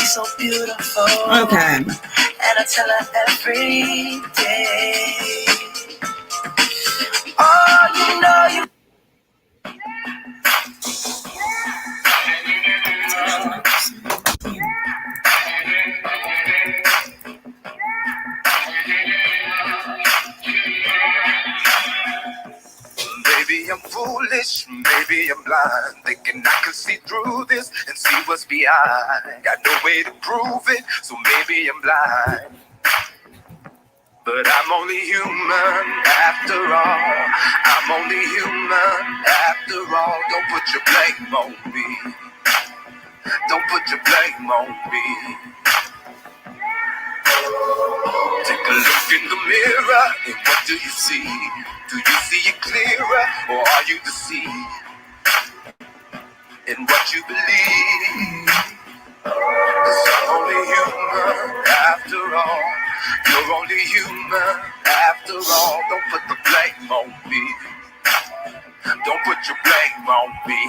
so beautiful. Okay. And I tell her every day. Oh, you know you. Maybe I'm foolish, maybe I'm blind, thinking I can see through this and see what's behind. Got no way to prove it, so maybe I'm blind. But I'm only human after all. I'm only human after all. Don't put your blame on me. Don't put your blame on me. Take a look in the mirror, and what do you see? Do you see it clearer, or are you deceived in what you believe? 'Cause I'm only human after all. You're only human after all. Don't put the blame on me. Don't put your blame on me.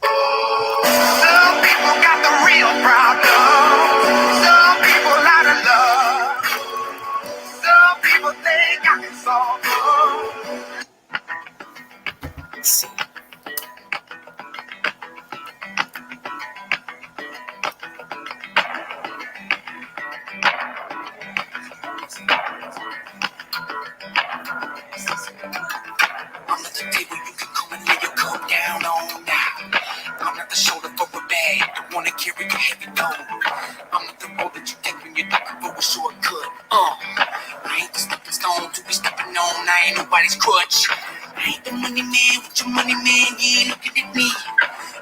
Some people got the real problem. Some people out of love. Some people think I can solve them. Let's see. I'm at the table, you can come and lay your cup down on now. I'm at the shoulder for a bag, don't wanna carry your heavy load. I'm at the road that you take when you're looking for a shortcut. I ain't the stepping stone to be stepping on, I ain't nobody's crutch. I ain't the money man with your money man, you ain't looking at me.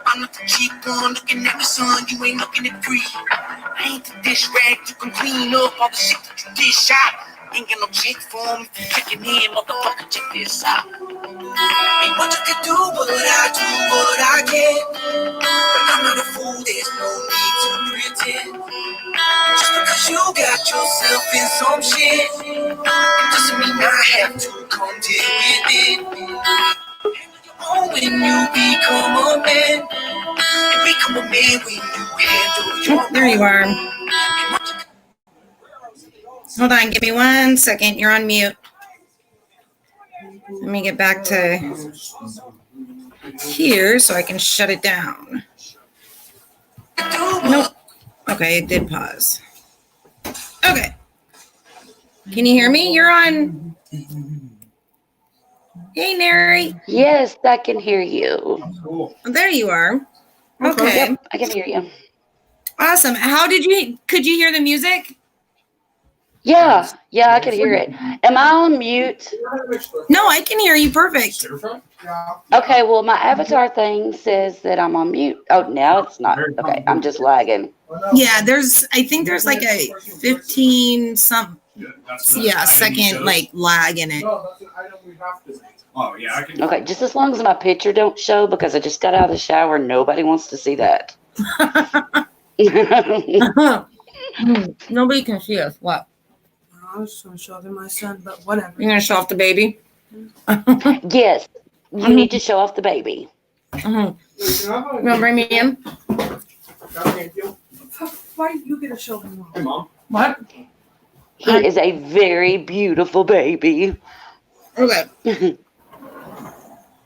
I'm not the cheap one looking at the sun, you ain't looking at free. I ain't the dish rag, you can clean up all the shit that you dish out. Ain't got no check for me, checking in, motherfucker, check this out. Ain't much I can do, but I do what I can. But I'm not a fool, there's no need to pretend. Just because you got yourself in some shit, it doesn't mean I have to come deal with it. When you become a man, you become a man when you handle your There you are. Hold on, give me 1 second. You're on mute. Let me get back to here so I can shut it down. Nope. Okay, it did pause. Okay. Can you hear me? You're on. Hey, Neri. Yes, I can hear you. Oh, there you are. Okay. Yep, I can hear you. Awesome. Could you hear the music? Yeah, I can hear it. Am I on mute? No, I can hear you perfect. Okay, well, my avatar thing says that I'm on mute. Oh, now it's not. Okay, I'm just lagging. Yeah, I think there's like a 15 second like lag in it. Oh, yeah, I can. Okay, just as long as my picture don't show, because I just got out of the shower. Nobody wants to see that. Nobody can see us. What? I was just going to show them my son, but whatever. You're going to show off the baby? Yes, you need to show off the baby. You want to bring me in? Why are you going to show him off? Hey, Mom. What? He is a very beautiful baby. Okay.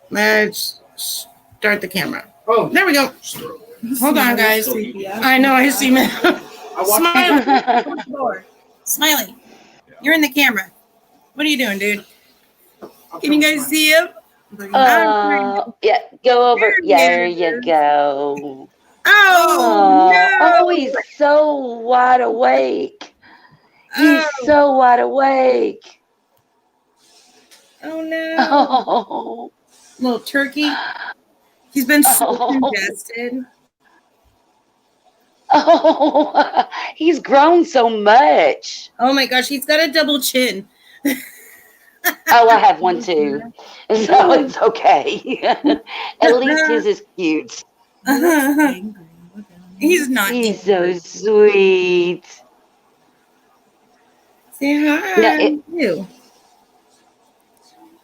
Let's start the camera. Oh, there we go. Hold on, guys. I know, I see me. Smiley. You're in the camera. What are you doing, dude? Can you guys see him? Yeah, go over. There you go. Oh, no. Oh, he's so wide awake. He's so wide awake. Oh, no. Oh. Little turkey. He's been so congested. Oh, he's grown so much. Oh, my gosh. He's got a double chin. Oh, I have one too. So it's okay. At least his is cute. He's not. He's so sweet. Say hi.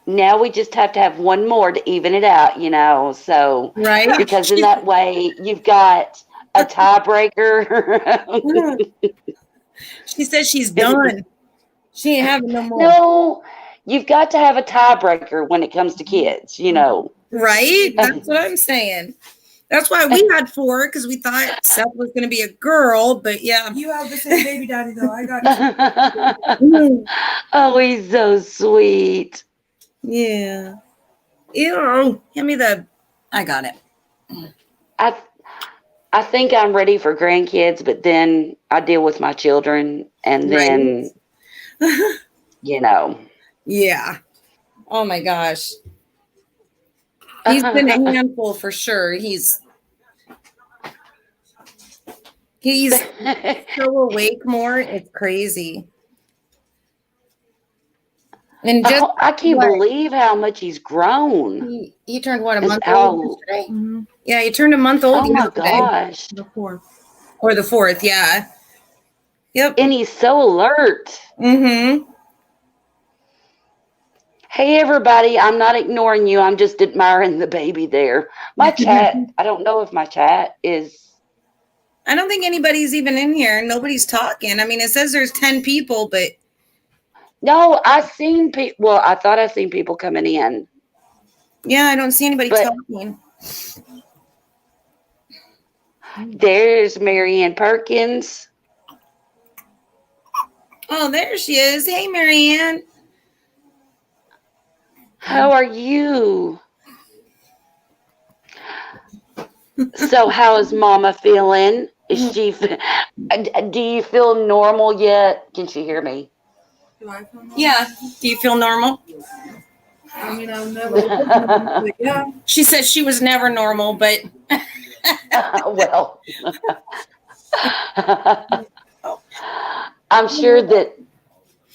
Now we just have to have one more to even it out, So right, because in that way you've got A tiebreaker. She says she's done. She ain't having no more. No, you've got to have a tiebreaker when it comes to kids, you know. Right? That's what I'm saying. That's why we had 4, because we thought Seth was going to be a girl, but yeah. You have the same baby daddy though. I got Oh, he's so sweet. Yeah. Ew. Hand me the. I got it. I think I'm ready for grandkids, but then I deal with my children, and then, you know. Yeah. Oh my gosh. He's been a handful for sure. He's so awake more. It's crazy. And just I can't believe how much he's grown. he turned what, a month old yesterday? Mm-hmm. Yeah, he turned a month old. Oh my yesterday. gosh. The 4th. Or the 4th, yeah. Yep. And he's so alert. Mm-hmm. Hey everybody, I'm not ignoring you. I'm just admiring the baby there. My chat, I don't know if my chat is. I don't think anybody's even in here. Nobody's talking. I mean, it says there's 10 people, but. No, I seen people. Well, I thought I seen people coming in. Yeah, I don't see anybody talking. There's Marianne Perkins. Oh, there she is. Hey, Marianne. How are you? So, how is Mama feeling? Is she? Do you feel normal yet? Can she hear me? Do I feel normal? Yeah. Do you feel normal? I mean, I've never. Yeah. She said she was never normal, but. Well, I'm sure that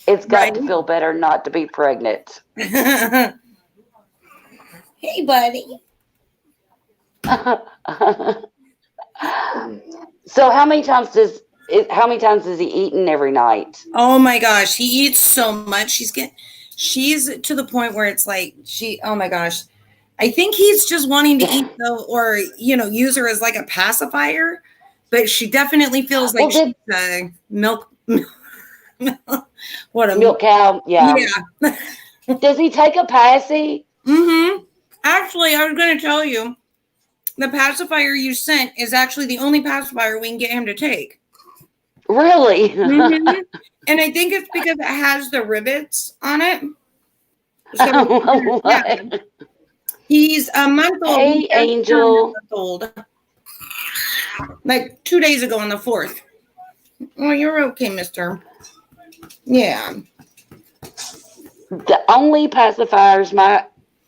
it's got to feel better not to be pregnant. Hey, buddy. So how many times is he eating every night? Oh my gosh, he eats so much. She's to the point where it's like oh my gosh. I think he's just wanting to eat though, or use her as like a pacifier, but she definitely feels like she's a milk what a milk cow. Yeah. Does he take a passy? Mm-hmm. Actually, I was gonna tell you, the pacifier you sent is actually the only pacifier we can get him to take. Really? Mm-hmm. And I think it's because it has the rivets on it. So, yeah. He's a month old. Hey, Angel. Old. Like 2 days ago on the 4th. Oh, you're okay, mister. Yeah. The only pacifiers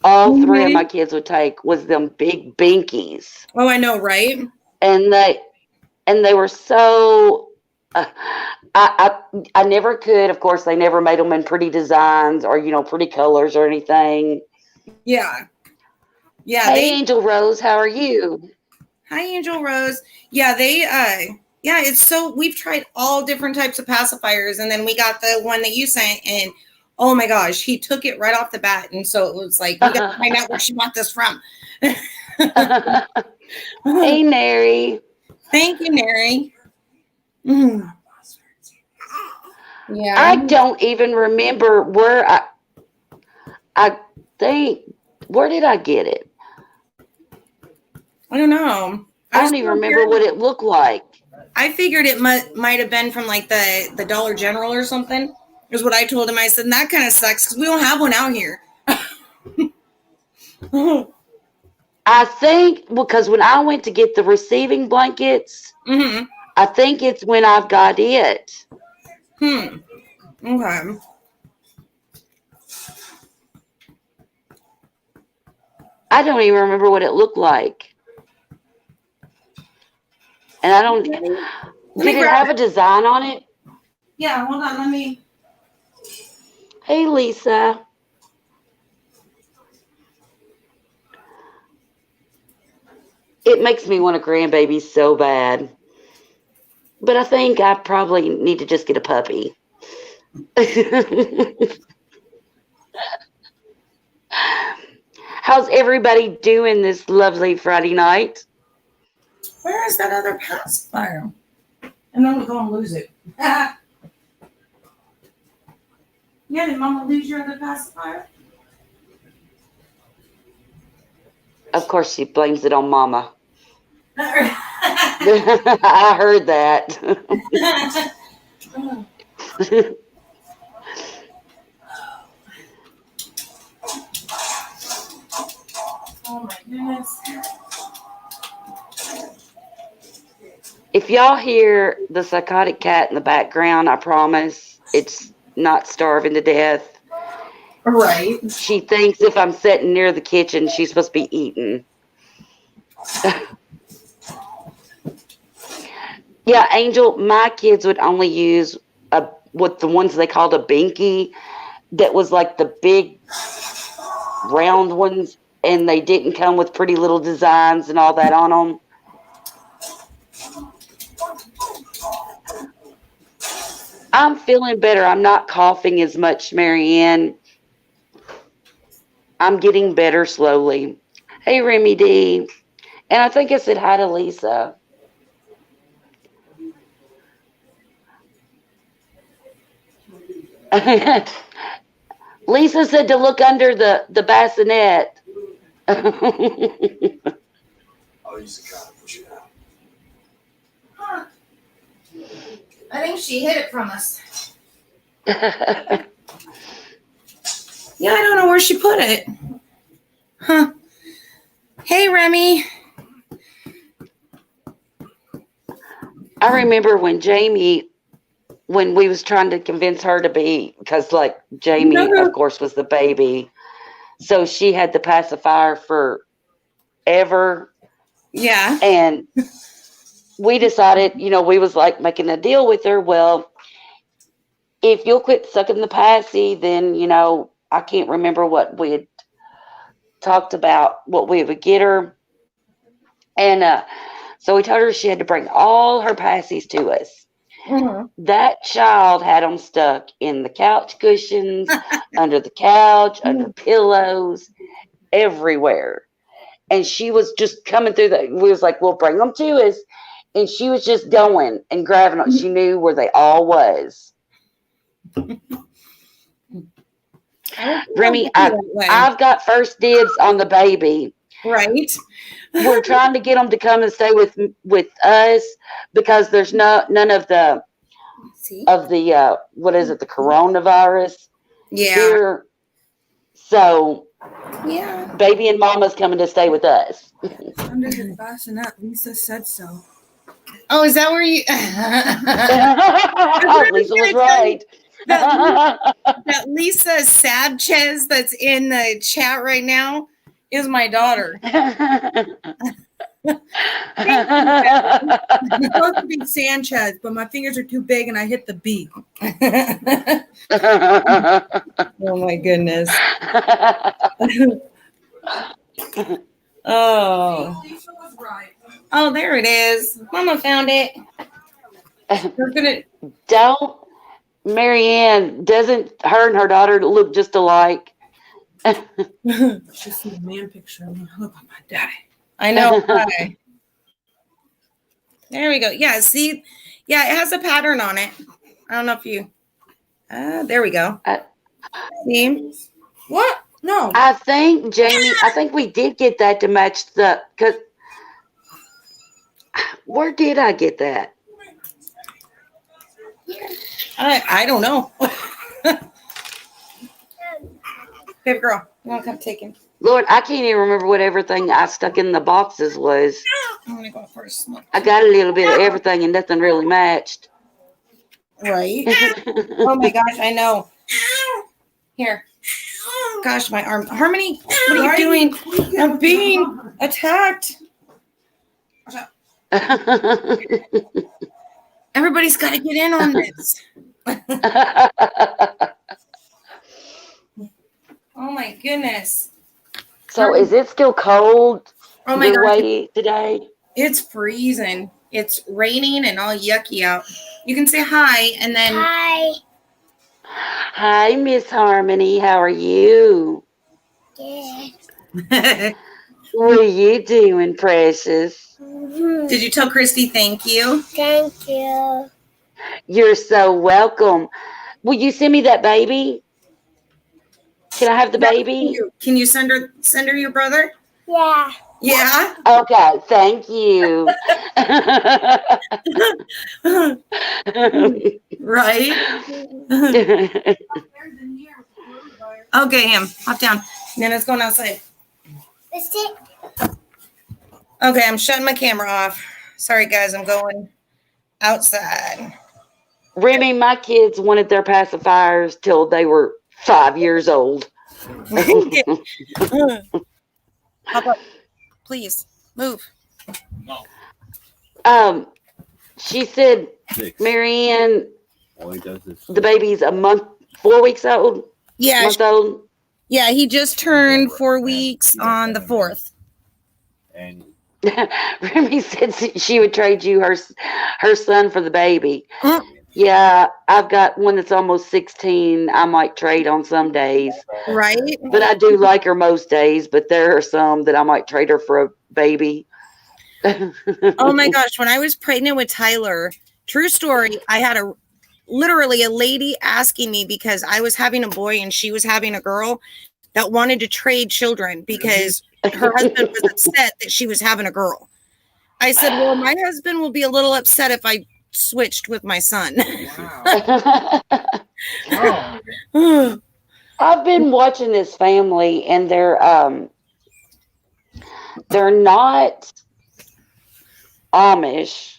all 3 of my kids would take was them big binkies. Oh, I know, right? And they were so. I never could. Of course, they never made them in pretty designs or pretty colors or anything. Yeah. Yeah. Hey, Angel Rose, how are you? Hi, Angel Rose. Yeah, it's so we've tried all different types of pacifiers, and then we got the one that you sent, and oh my gosh, he took it right off the bat, and so it was like we got to find out where she got this from. Hey, Mary. Thank you, Mary. Mm. Yeah, I don't even remember where I think. Where did I get it? I don't know. I don't even remember what it looked like. I figured it might have been from like the Dollar General or something. Is what I told him. I said, and that kind of sucks because we don't have one out here. I think because when I went to get the receiving blankets, I think it's when I've got it. Okay. I don't even remember what it looked like. And I don't. Did it have a design on it? Yeah, hold on. Let me. Hey, Lisa. It makes me want a grandbaby so bad. But I think I probably need to just get a puppy. How's everybody doing this lovely Friday night? Where is that other pacifier? And then we'll go and lose it. Yeah, did Mama lose your other pacifier? Of course, she blames it on Mama. Oh I heard that. my goodness. If y'all hear the psychotic cat in the background, I promise it's not starving to death. Right. She thinks if I'm sitting near the kitchen, she's supposed to be eating. Yeah, Angel, my kids would only use what the ones they called a binky, that was like the big round ones, and they didn't come with pretty little designs and all that on them. I'm feeling better. I'm not coughing as much, Marianne. I'm getting better slowly. Hey, Remy D. And I think I said hi to Lisa. Lisa said to look under the bassinet. I'll use the car to push it out. Huh. I think she hid it from us. Yeah, I don't know where she put it. Huh. Hey, Remy. I remember when Jamie, when we was trying to convince her to be, because like Jamie, of course, was the baby. So she had the pacifier forever. Yeah. And we decided, we was like making a deal with her. Well, if you'll quit sucking the passy, then, I can't remember what we had talked about, what we would get her. And so we told her she had to bring all her passies to us. Mm-hmm. That child had them stuck in the couch cushions, under the couch, under pillows, everywhere. And she was just coming through we was like, well, bring them to us. And she was just going and grabbing them. She knew where they all was. Remy, I've got first dibs on the baby. Right. We're trying to get them to come and stay with us because there's none of the what is it, the coronavirus here. So yeah, baby and Mama's coming to stay with us. Under the bassinet, Lisa said so. Oh, is that where you? Lisa was right. That Lisa Sanchez that's in the chat right now is my daughter. It's supposed to be Sanchez, but my fingers are too big and I hit the B. Oh my goodness. Oh. Lisa was right. Oh, there it is. Mama found it. Don't, Marianne, doesn't her and her daughter look just alike? She see a man picture of me. Look at my daddy. I know. Why. There we go. Yeah, see? Yeah, it has a pattern on it. I don't know if you... there we go. See? What? No. I think, Jamie, we did get that to match the... Cause, where did I get that? I don't know. Baby girl, you want to come take him? Lord, I can't even remember what everything I stuck in the boxes was. I'm going to go first. I got a little bit of everything and nothing really matched. Right? Oh my gosh, I know. Here. Gosh, my arm. Harmony, what are you doing? I'm being attacked. Everybody's got to get in on this. Oh my goodness. So is it still cold your way today? It's freezing. It's raining and all yucky out. You can say hi and then... Hi. Hi, Miss Harmony. How are you? Yeah. What are you doing, precious? Did you tell Christy thank you? Thank you. You're so welcome. Will you send me that baby? Can I have the baby? Can you send her your brother? Yeah. Yeah. Okay, thank you. Right. Okay, Ham, hop down. Nana's going outside. Is it? Okay, I'm shutting my camera off. Sorry, guys, I'm going outside. Remy, my kids wanted their pacifiers till they were 5 years old. Okay. Hop up. Please, move. She said, Marianne, the baby's a month, 4 weeks old. Yeah, Month old. yeah, he just turned 4 weeks on the 4th. And Remy said she would trade you her son for the baby. Mm. Yeah, I've got one that's almost 16. I might trade on some days. Right? But I do like her most days, but there are some that I might trade her for a baby. Oh my gosh, when I was pregnant with Tyler, true story, I had literally a lady asking me because I was having a boy and she was having a girl that wanted to trade children because her husband was upset that she was having a girl. I said, well, my husband will be a little upset if I switched with my son. wow. I've been watching this family and they're not Amish.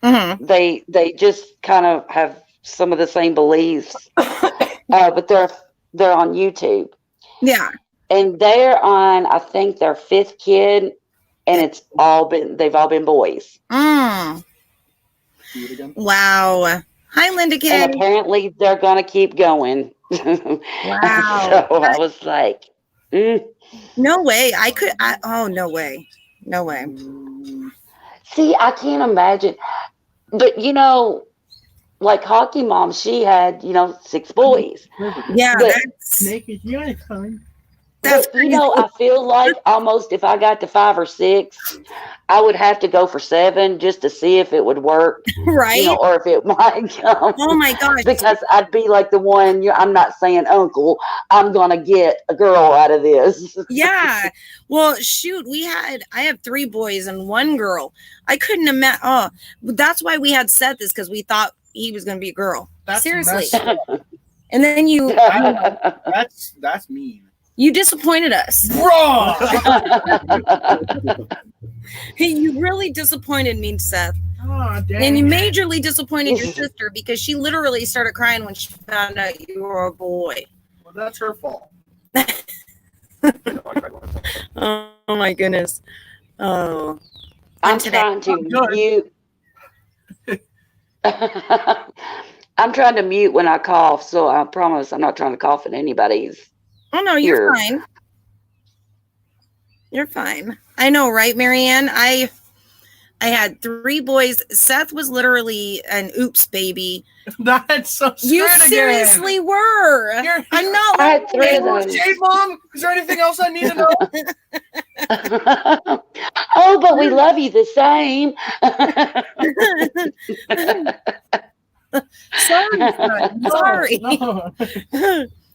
Mm-hmm. They just kind of have some of the same beliefs, but they're on YouTube. Yeah. And they're on, I think, their 5th kid, and they've all been boys. Mm. Wow. Hi, Linda And Kay. apparently they're going to keep going. Wow. So I was like, No way. Oh, no way. No way. See, I can't imagine. But, like Hockey Mom, she had, 6 boys. Yeah, But- that's Naked unicorn. That's But, I feel like almost if I got to 5 or 6, I would have to go for 7 just to see if it would work, right. or if it might come. Oh my gosh. Because I'd be like the one, I'm not saying uncle, I'm going to get a girl out of this. Yeah. Well, shoot, I have 3 boys and 1 girl. I couldn't imagine. Oh, that's why we had Seth, is because we thought he was going to be a girl. That's Seriously. messed up. And then That's mean. you disappointed us. Bro! Hey, you really disappointed me, Seth. Oh, dang. And you majorly disappointed your sister because she literally started crying when she found out you were a boy. Well, that's her fault. Oh my goodness. Oh. I'm today. trying to good. mute. I'm trying to mute when I cough, so I promise I'm not trying to cough at anybody's. Oh no, you're Here. fine. You're fine. I know, right, Marianne? I had 3 boys. Seth was literally an oops baby. That's so You straight seriously again. were. You're- I'm not I had lying. 3 of those. Jade, Mom, is there anything else I need to know? Oh, but we love you the same. Sorry, son. Sorry. No.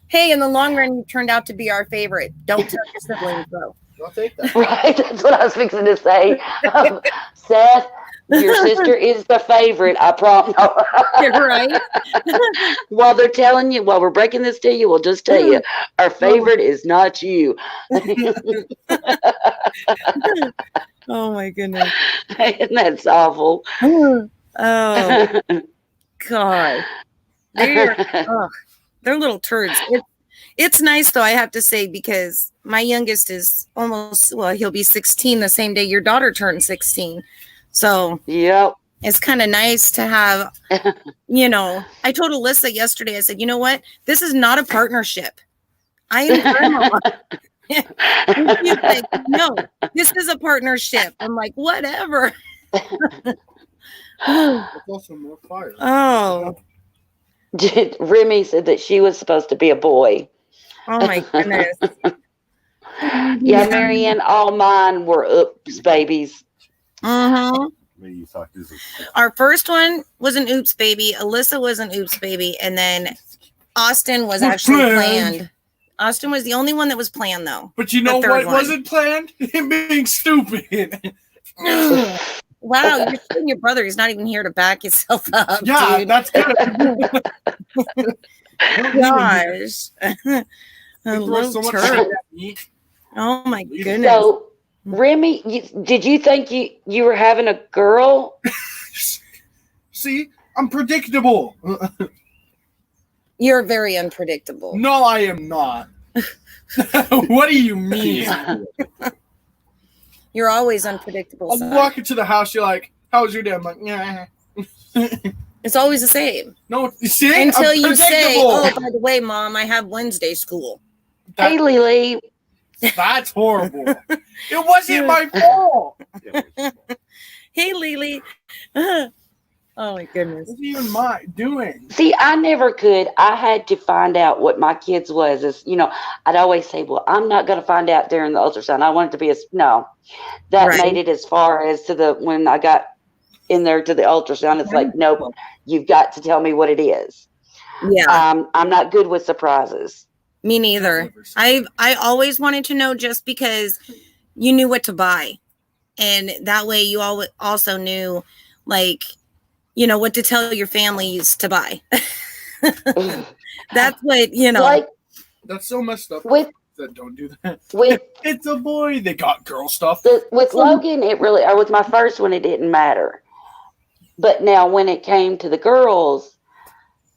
Hey, in the long run, you turned out to be our favorite. Don't tell your siblings, though. I'll take that. Right, that's what I was fixing to say. Seth, your sister is the favorite, I promise. You're right. While we're breaking this to you, we'll just tell you, our favorite is not you. Oh my goodness. And that's awful. Oh God. They're little turds. It's nice though, I have to say, because my youngest is he'll be 16 the same day your daughter turned 16. So Yep. it's kind of nice to have, I told Alyssa yesterday, I said, you know what? This is not a partnership. I am grandma. And she's like, no, this is a partnership. I'm like, whatever. There's also more fire. Oh Remy said that she was supposed to be a boy. my goodness. Yeah, Marianne, all mine were oops babies. Mm-hmm. Maybe you thought this was Our first one was an oops baby. Alyssa was an oops baby. And then Austin was actually planned. Austin was the only one that was planned, though. But you know what wasn't planned? Him being stupid. Wow, you're showing your brother. He's not even here to back himself up. Yeah, dude. that's good. Gosh. They throw so much shit at me. Oh my goodness. So, Remy, did you think you were having a girl? See, I'm predictable. You're very unpredictable. No, I am not. What do you mean? You're always unpredictable. I'll son. walk into the house, you're like, how was your day? I'm like, yeah. It's always the same. No, you see? Until I'm you say, predictable. oh, by the way, Mom, I have Wednesday school. Hey, Lily. That's horrible. It wasn't my fault. Hey, Lily. Oh, my goodness. It wasn't even my doing. See, I never could. I had to find out what my kids was. I'd always say, well, I'm not going to find out during the ultrasound. I want it to be no. That Right. made it as far as to when I got in there to the ultrasound. It's like, nope, you've got to tell me what it is. Yeah. I'm not good with surprises. Me neither. I always wanted to know just because you knew what to buy. And that way you also knew, like, what to tell your families to buy. That's what, Like, That's so messed up. with Don't do that. with It's a boy. They got girl stuff. with Logan, or with my first one, it didn't matter. But now when it came to the girls,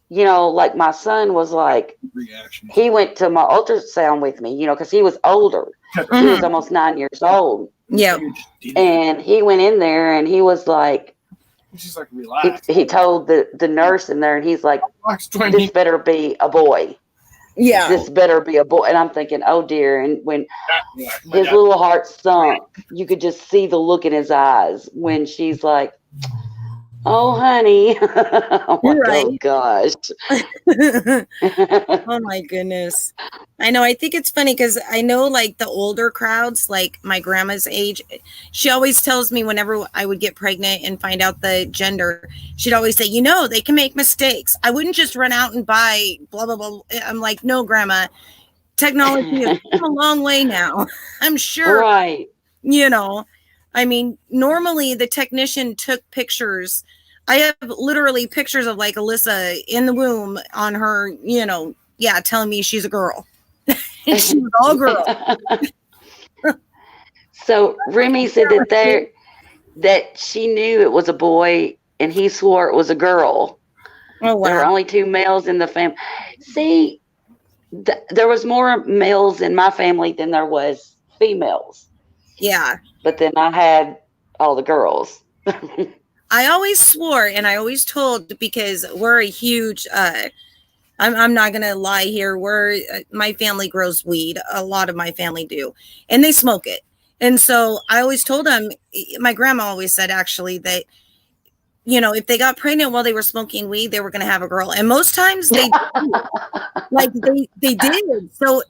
like my son was like, Reaction. he went to my ultrasound with me, because he was older. He was almost 9 years old. Yeah. And he went in there and he was like, She's like, relax. he told the nurse in there, and he's like, Relax, this better be a boy. Yeah. This better be a boy. And I'm thinking, oh dear. And when My his dad- little heart sunk, you could just see the look in his eyes when she's like, oh, honey. I'm like, Right. oh, gosh. Oh my goodness. I know. I think it's funny because I know like the older crowds, like my grandma's age, she always tells me whenever I would get pregnant and find out the gender, she'd always say, they can make mistakes. I wouldn't just run out and buy blah, blah, blah. I'm like, no, Grandma, technology has come a long way now. I'm sure, Right. I mean, normally the technician took pictures. I have literally pictures of like Alyssa in the womb on her, telling me she's a girl. And she was all girl. So Remy said that she knew it was a boy and he swore it was a girl. Oh, There were wow. only 2 males in the family. See, there was more males in my family than there was females. Yeah. But then I had all the girls. I always swore and I always told because we're a huge, I'm not going to lie here. My family grows weed. A lot of my family do. And they smoke it. And so I always told them, my grandma always said actually that, if they got pregnant while they were smoking weed, they were going to have a girl. And most times they they did. So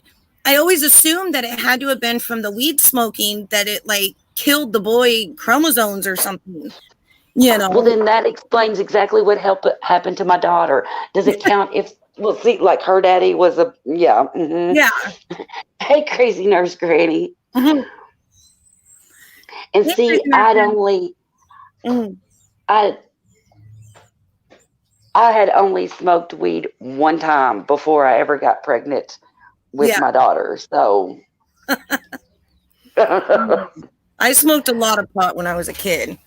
I always assumed that it had to have been from the weed smoking that it like killed the boy chromosomes or something. Well, then that explains exactly what happened to my daughter. Does it count if, see, like her daddy was yeah. Mm-hmm. Yeah. Hey, crazy nurse granny. Mm-hmm. And Hey, see, crazy nurse I'd granny. only, Mm-hmm. I had only smoked weed one time before I ever got pregnant with Yeah. my daughter. So I smoked a lot of pot when I was a kid.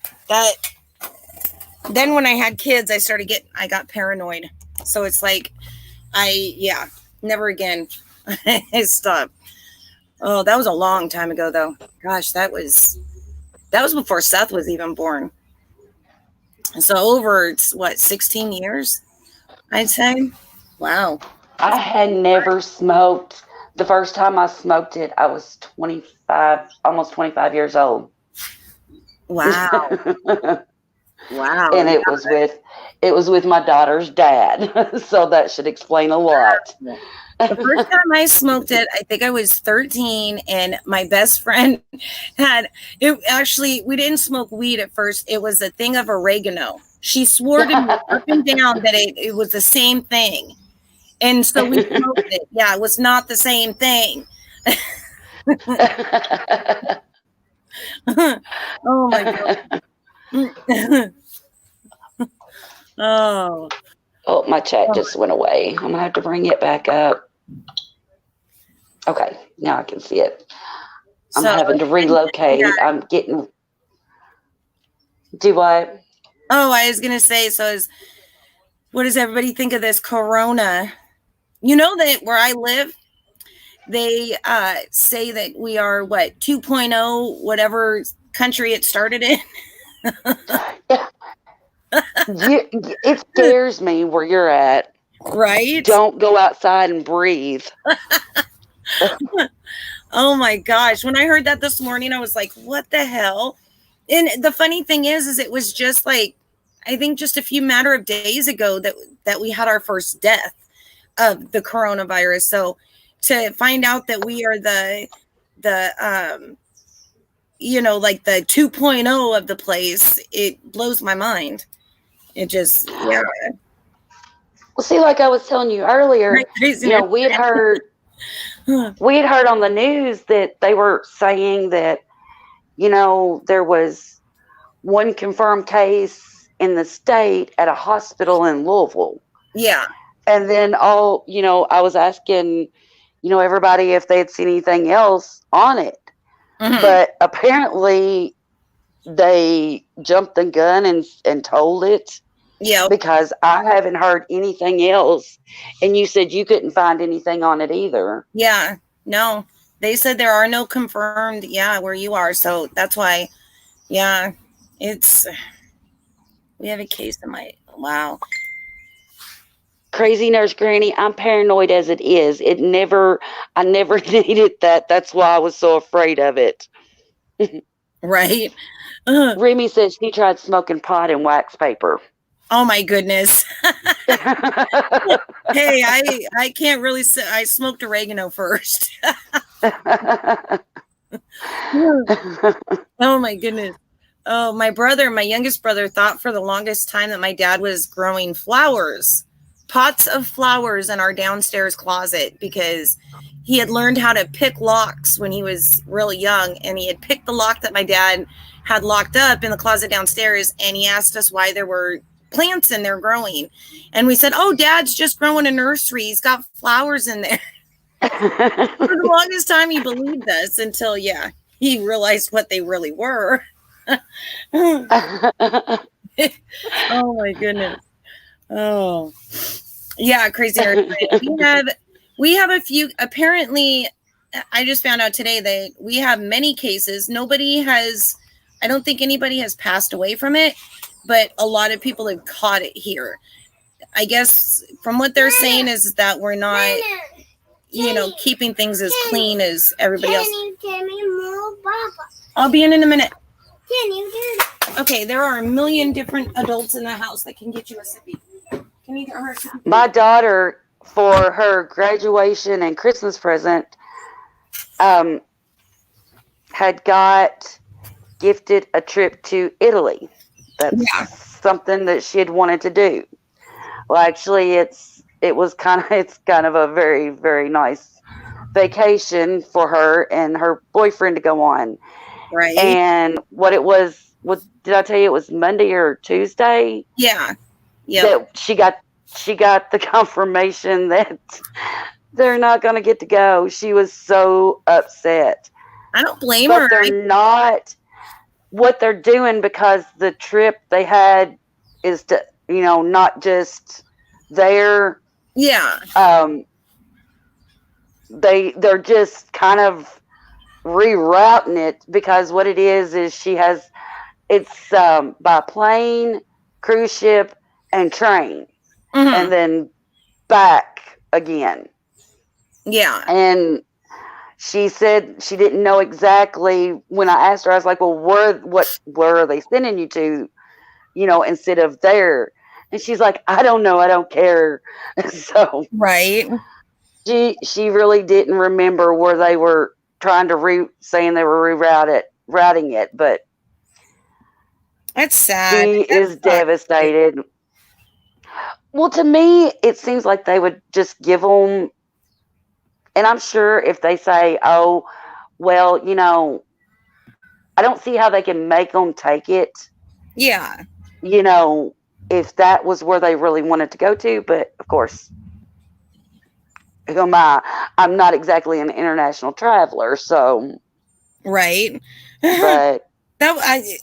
Then when I had kids, I got paranoid. So it's like, never again. I stopped. Oh, that was a long time ago though. Gosh, that was before Seth was even born. So over, 16 years, I'd say. Wow. I had never smoked. The first time I smoked it, I was 25, almost 25 years old. Wow. Wow. And it was with my daughter's dad. So that should explain a lot. The first time I smoked it, I think I was 13, and my best friend had it. Actually, we didn't smoke weed at first. It was a thing of oregano. She swore to me up and down that it was the same thing. And so we smoked it. Yeah, it was not the same thing. Oh my God. Oh. Oh, my chat just went away. I'm going to have to bring it back up. Okay, now I can see it. I'm having to relocate. Yeah. I'm getting. Do what? Oh, I was going to say, what does everybody think of this corona? You know that where I live, they say that we are, 2.0, whatever country it started in. It scares me where you're at. Right? Don't go outside and breathe. Oh my gosh. When I heard that this morning, I was like, what the hell? And the funny thing is it was just like, I think just a few matter of days ago that we had our first death of the coronavirus. So to find out that we are the like the 2.0 of the place, it blows my mind. It just, yeah. Well, see, like I was telling you earlier, we had heard on the news that they were saying that, there was one confirmed case in the state at a hospital in Louisville. Yeah. And then I was asking, everybody if they had seen anything else on it. Mm-hmm. But apparently they jumped the gun and told it. Yeah. Because I haven't heard anything else. And you said you couldn't find anything on it either. Yeah. No. They said there are no confirmed, where you are. So that's why, we have a case in wow. Crazy Nurse Granny, I'm paranoid as it is. I never needed that. That's why I was so afraid of it. Right. Remy says she tried smoking pot and wax paper. Oh my goodness. Hey, I can't really say I smoked oregano first. Oh my goodness. Oh, my youngest brother thought for the longest time that my dad was growing pots of flowers in our downstairs closet, because he had learned how to pick locks when he was really young, and he had picked the lock that my dad had locked up in the closet downstairs, and he asked us why there were plants in there growing. And we said, oh, Dad's just growing a nursery. He's got flowers in there. For the longest time, he believed us until, he realized what they really were. Oh, my goodness. Oh, yeah, crazy. We have a few. Apparently, I just found out today that we have many cases. I don't think anybody has passed away from it, but a lot of people have caught it here. I guess from what they're saying is that we're not, keeping things as clean as everybody else. I'll be in a minute. Okay, there are a million different adults in the house that can get you a sippy. Can you get her a sippy? My daughter, for her graduation and Christmas present, had got gifted a trip to Italy. That's something that she had wanted to do. Well, actually, it's kind of a very, very nice vacation for her and her boyfriend to go on. Right. And what it was did I tell you it was Monday or Tuesday? Yeah. Yeah. That she got the confirmation that they're not going to get to go. She was so upset. I don't blame her. But they're not. What they're doing, because the trip they had is to, not just there. Yeah. They're just kind of rerouting it, because what it is it's by plane, cruise ship, and train, and then back again. Yeah. And she said she didn't know exactly. When I asked her, I was like, well, where are they sending you to, instead of there? And she's like, I don't know. I don't care. So. Right. She really didn't remember where they were trying to saying they were routing it, but That's sad. she That is sucks. devastated. Well, to me, it seems like they would just give them, and I'm sure if they say, "Oh, well, I don't see how they can make them take it," Yeah. you know, if that was where they really wanted to go to. But of course, who am I? I'm not exactly an international traveler, so. Right. that But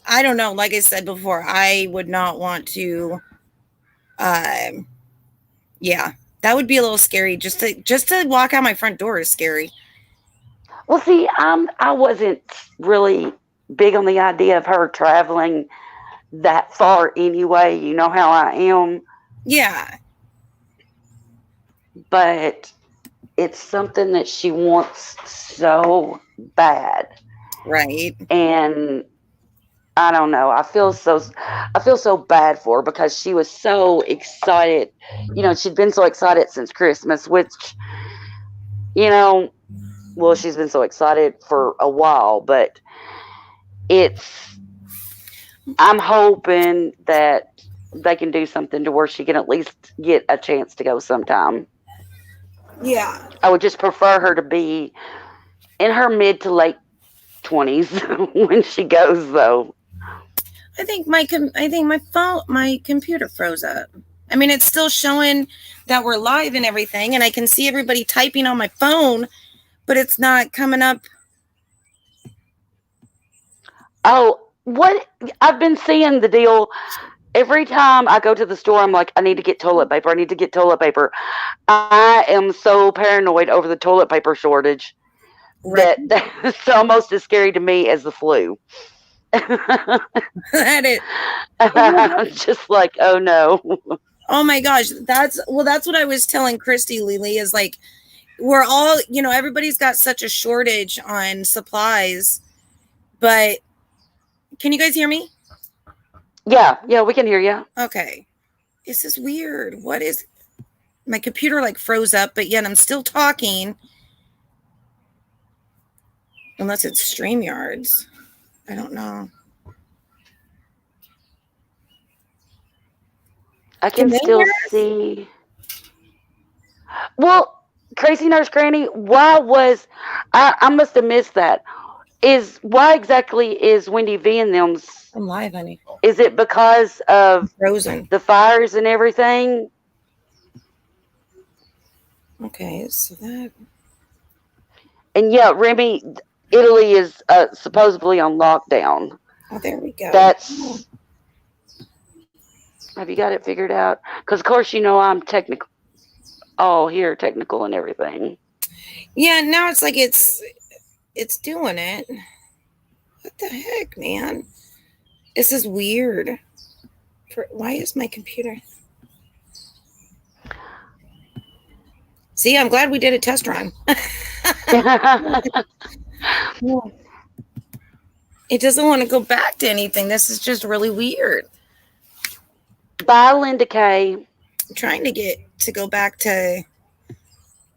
I don't know. Like I said before, I would not want to. Um. Yeah, that would be a little scary. Just to walk out my front door is scary. well, see, I wasn't really big on the idea of her traveling that far anyway. You know how I am, Yeah. but it's something that she wants so bad, Right. and I don't know. I feel so bad for her because she was so excited. She'd been so excited since Christmas, which you know, well, she's been so excited for a while, but it's. I'm hoping that they can do something to where she can at least get a chance to go sometime. Yeah. I would just prefer her to be in her mid to late 20s when she goes, though. I think my computer froze up. I mean, it's still showing that we're live and everything, and I can see everybody typing on my phone, but it's not coming up. Oh, what? I've been seeing the deal. Every time I go to the store, I'm like, I need to get toilet paper. I need to get toilet paper. I am so paranoid over the toilet paper shortage Right. that's almost as scary to me as the flu. that is. I'm just like, oh no. Oh my gosh, that's what I was telling Christy Lily is like we're all, everybody's got such a shortage on supplies, but can you guys hear me? Yeah, we can hear you. Okay. This is weird. What is my computer like froze up, but yet I'm still talking. Unless it's StreamYards. I don't know. I can they still hear us? see. Well, Crazy Nurse Granny, why was I must have missed that. Why exactly is Wendy V and them's? I'm live, honey. Is it because of Frozen. the fires and everything? Okay, so that. And yeah, Remy, Italy is supposedly on lockdown. Oh, there we go. That's. Have you got it figured out? Because of course I'm technical. All here, technical and everything. Yeah, now it's like it's doing it. What the heck, man? This is weird. Why is my computer? See, I'm glad we did a test run. It doesn't want to go back to anything. This is just really weird. Bye, Linda K. I'm trying to go back to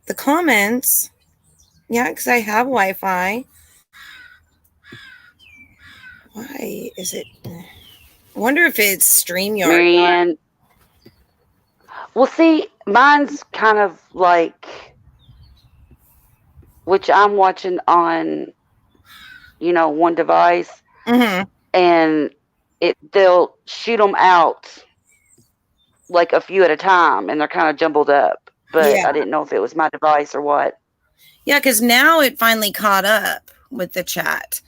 the comments. Yeah, because I have Wi-Fi. Why is it? I wonder if it's StreamYard. Marianne. Well, see, mine's kind of like, which I'm watching on, one device, and they'll shoot them out like a few at a time, and they're kind of jumbled up. But yeah. I didn't know if it was my device or what. Yeah, because now it finally caught up with the chat.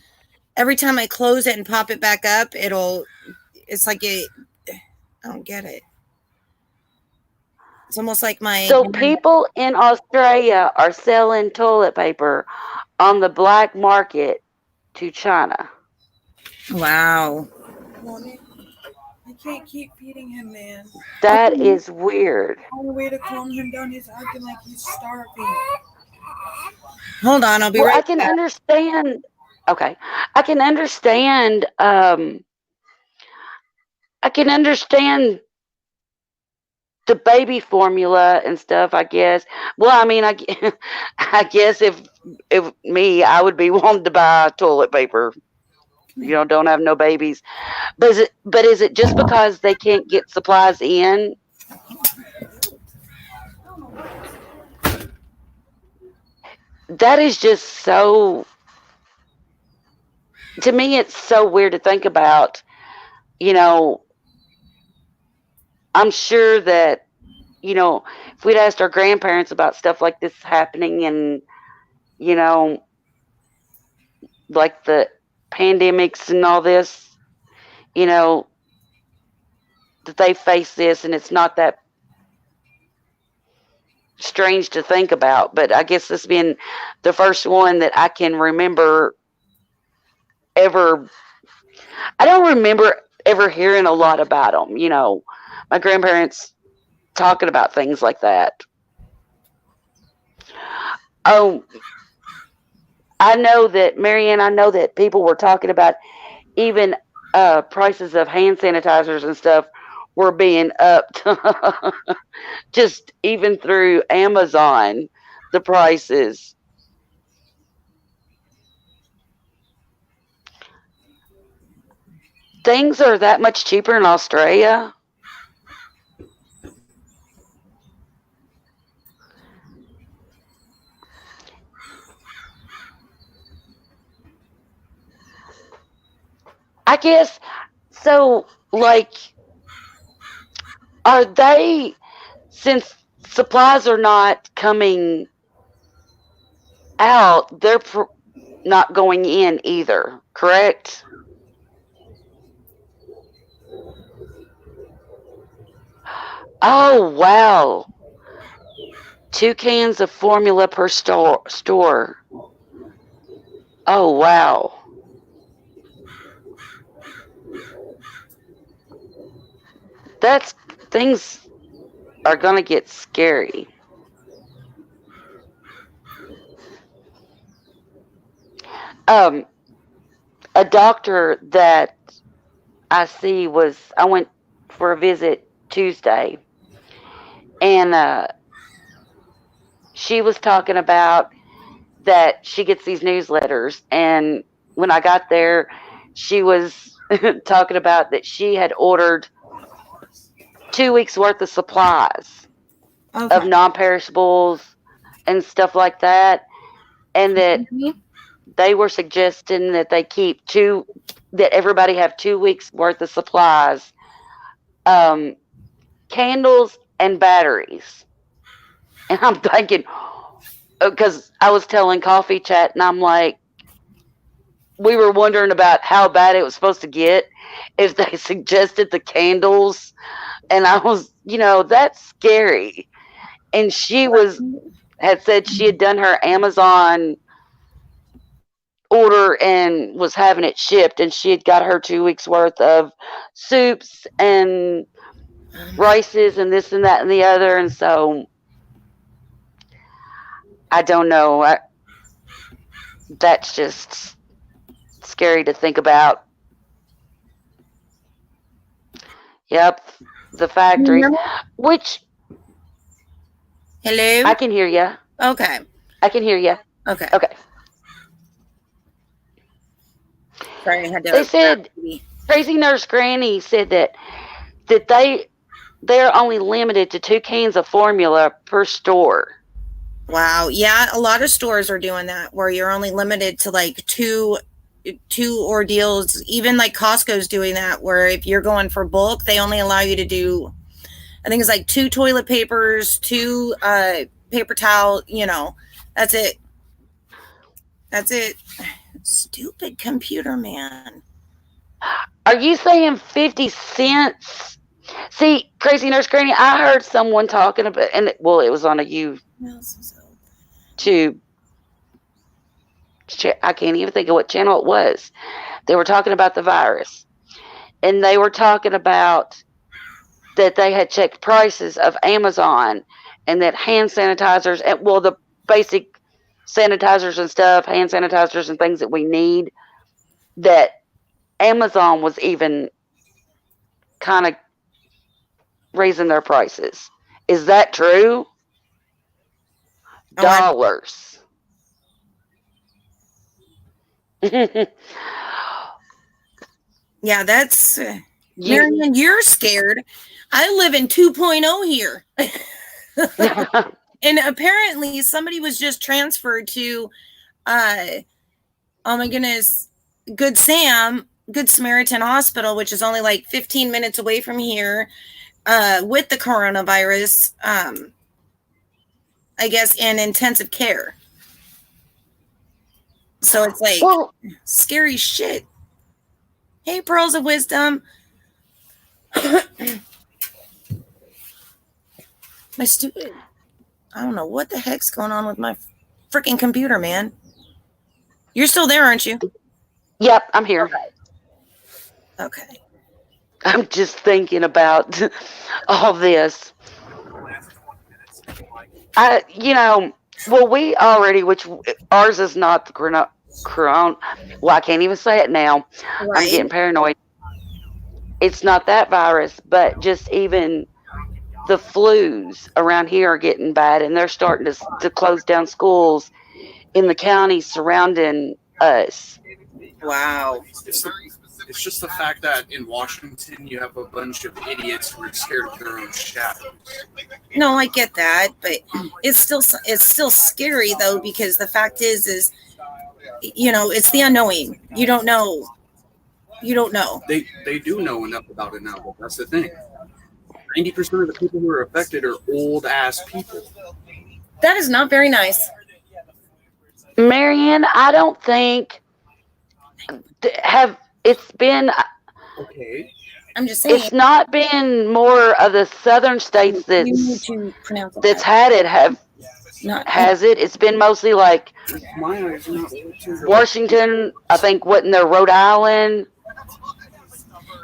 Every time I close it and pop it back up, it's like I don't get it. It's almost like So people in Australia are selling toilet paper on the black market to China. Wow. I can't keep feeding him, man. That is weird. The only way to calm him down is acting like he's starving. Hold on, I'll be right back. I can understand. Okay. I can understand. I can understand the baby formula and stuff, I guess. Well, I mean, I guess if me, I would be wanting to buy toilet paper. Don't have no babies. But is it just because they can't get supplies in? That is just so, to me, it's so weird to think about. You know, I'm sure that, if we'd asked our grandparents about stuff like this happening and, you know, like the pandemics and all this, you know, that they face this and it's not that strange to think about. But I guess this being the first one that I can remember ever, I don't remember ever hearing a lot about them. My grandparents talking about things like that. Oh, Marianne, I know that people were talking about even prices of hand sanitizers and stuff were being upped. Just even through Amazon, the prices. Things are that much cheaper in Australia. I guess so. Like, are they, since supplies are not coming out, they're not going in either, correct? Oh, wow. 2 cans of formula per store. Oh, wow. That's, things are going to get scary. A doctor that I went for a visit Tuesday, and she was talking about that she gets these newsletters. And when I got there, she was talking about that she had ordered 2 weeks worth of supplies of non-perishables and stuff like that. And that they were suggesting that they keep that everybody have 2 weeks worth of supplies, candles and batteries. And I'm thinking, because I was telling Coffee Chat, and I'm like, we were wondering about how bad it was supposed to get if they suggested the candles. And I was, that's scary. And she had said she had done her Amazon order and was having it shipped, and she had got her 2 weeks worth of soups and rices and this and that and the other. And so I don't know. That's just scary to think about. Yep, the factory. Which, Hello? I can hear you. Okay. I can hear you. Okay. Okay. Sorry, I had to. They said, Crazy Nurse Granny said that they're only limited to 2 cans of formula per store. Wow. Yeah, a lot of stores are doing that where you're only limited to like two ordeals. Even like Costco's doing that, where if you're going for bulk, they only allow you to do, I think it's like 2 toilet papers, 2 paper towel, that's it. That's it. Stupid computer man. Are you saying 50 cents? See, Crazy Nurse Granny, I heard someone talking about, and it was on a YouTube. I can't even think of what channel it was. They were talking about the virus, and they were talking about that they had checked prices of Amazon, and that hand sanitizers and the basic sanitizers and stuff, hand sanitizers and things that we need, that Amazon was even kind of raising their prices. Is that true? Oh, I- Dollars. yeah, that's You, Marianne, you're scared. I live in 2.0 here. And apparently somebody was just transferred to oh my goodness, Good Samaritan Hospital, which is only like 15 minutes away from here, with the coronavirus, I guess, in intensive care. So it's like well, scary shit. Hey, Pearls of Wisdom. My stupid, I don't know what the heck's going on with my freaking computer, man. You're still there, aren't you? yep, I'm here. Okay. I'm just thinking about all this. Well, we already, which ours is not the corona. Well, I can't even say it now. I'm Right. getting paranoid. It's not that virus, but just even the flus around here are getting bad, and they're starting to close down schools in the counties surrounding us. Wow. It's just the fact that in Washington you have a bunch of idiots who are scared of their own shadows. No, I get that, but it's still scary though, because the fact is it's the unknowing. You don't know. They do know enough about it now, but that's the thing. 90% of the people who are affected are old ass people. That is not very nice. Marianne, I don't think it's been. Okay. I'm just saying. It's not been more of the southern states You need to pronounce it. that's had it. Has it? It's been mostly like My eyes are not too. Washington. I think what in there, Rhode Island.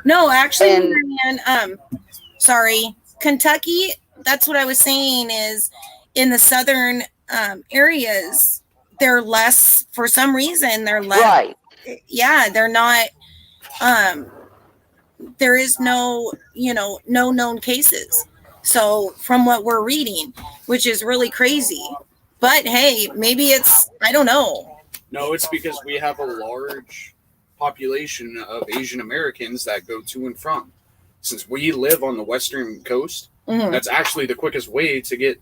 No, actually, And- Marianne, sorry, Kentucky. That's what I was saying. Is in the southern areas, they're less for some reason. They're less. Right. Yeah, they're not. There is no known cases. So from what we're reading, which is really crazy, but hey, maybe it's, I don't know. No, it's because we have a large population of Asian Americans that go to and from. Since we live on the western coast, Mhm. that's actually the quickest way to get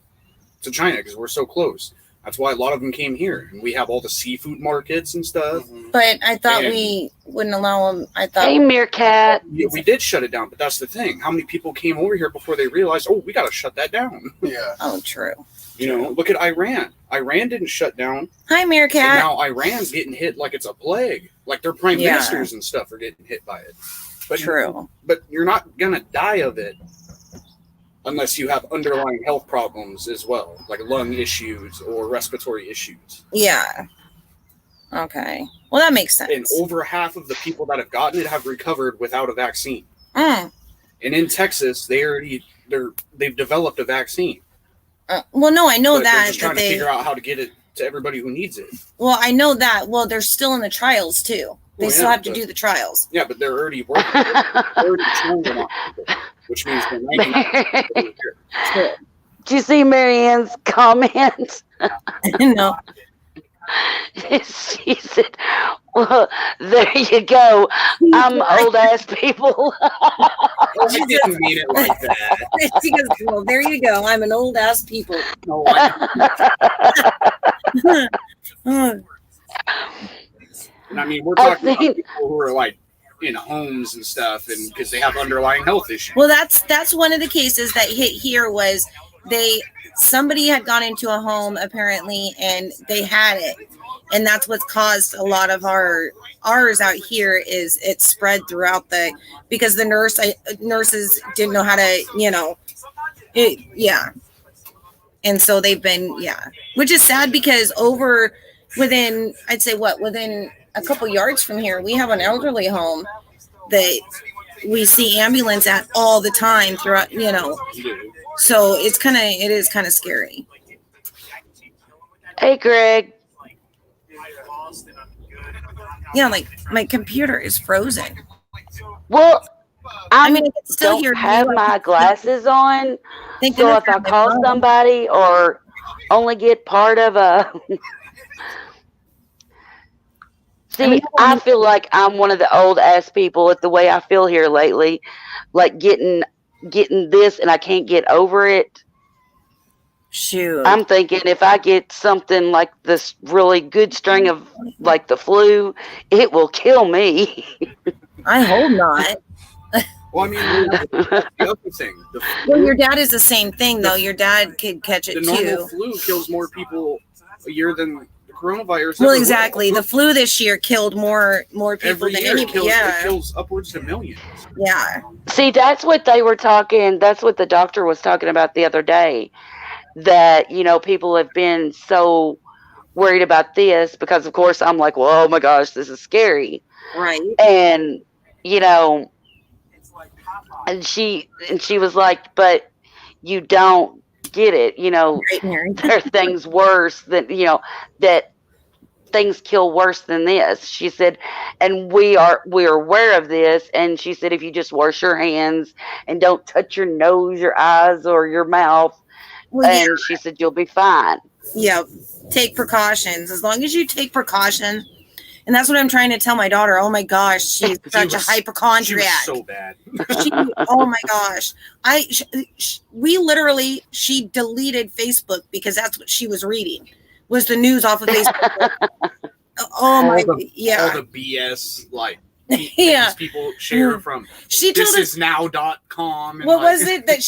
to China because we're so close. That's why a lot of them came here, and we have all the seafood markets and stuff. But I thought And- we wouldn't allow them. I thought. Hey, Meerkat. We did shut it down, but that's the thing. How many people came over here before they realized, oh, we got to shut that down? Yeah. Oh, true. You know, look at Iran. Iran didn't shut down. Hi, And Meerkat. now Iran's getting hit like it's a plague. Like their prime Yeah. ministers and stuff are getting hit by it. But True. But you're not going to die of it unless you have underlying health problems as well, like lung issues or respiratory issues. Yeah. Okay. Well, that makes sense. And over half of the people that have gotten it have recovered without a vaccine. Mm. And in Texas, they've developed a vaccine. Well, no, I know But they're that. just trying That to figure out how to get it to everybody who needs it. Well, I know that. Well, they're still in the trials too. They Well, still yeah, have to but- do the trials. Yeah, but they're already working. They're already trying them on people, which means they're 99% over here. Did you see Marianne's comment? No. She said, well, there you go. I'm old ass people. I didn't mean it like that. She goes, well, there you go. I'm an old ass people. No, and I mean, we're talking about people who are like in homes and stuff, and because they have underlying health issues. Well, that's one of the cases that hit here was somebody had gone into a home apparently and they had it, and that's what's caused a lot of ours out here is it spread throughout because the nurses didn't know how to and so they've been which is sad because within a couple yards from here we have an elderly home that we see ambulance at all the time throughout, so it is kind of scary. Hey, Greg. Yeah, like my computer is frozen. Well, I mean, I can still don't hear have you. my glasses on, Thank so goodness if I have my call phone. somebody or only get part of a. See, I feel like I'm one of the old ass people with the way I feel here lately, like getting this and I can't get over it. Shoot. I'm thinking if I get something like this really good string of like the flu, it will kill me. I hope not. Well, I mean, that's the other thing. The Well, flu, your dad is the same thing, though. Your dad could catch the it normal too. flu kills more people a year than the coronavirus. Well, ever exactly. will. The flu this year killed more people Every than year anybody. it kills upwards to millions. Yeah. See, that's what they were talking. That's what the doctor was talking about the other day. That, people have been so worried about this because, of course, I'm like, well, oh my gosh, this is scary. Right. And, you know, and she was like, but you don't get it. Right, Mary. There are things worse than, that things kill worse than this. She said, and we're aware of this. And she said, if you just wash your hands and don't touch your nose, your eyes, or your mouth, Well, yeah. and she said, you'll be fine. Yeah. Take precautions. As long as you take precaution. And that's what I'm trying to tell my daughter. Oh my gosh, she's such a hypochondriac. She was so bad. Oh my gosh. She deleted Facebook because that's what she was reading, was the news off of Facebook. Oh my, yeah. All the BS, like, Yeah. people share from She told us, thisisnow.com. what was it that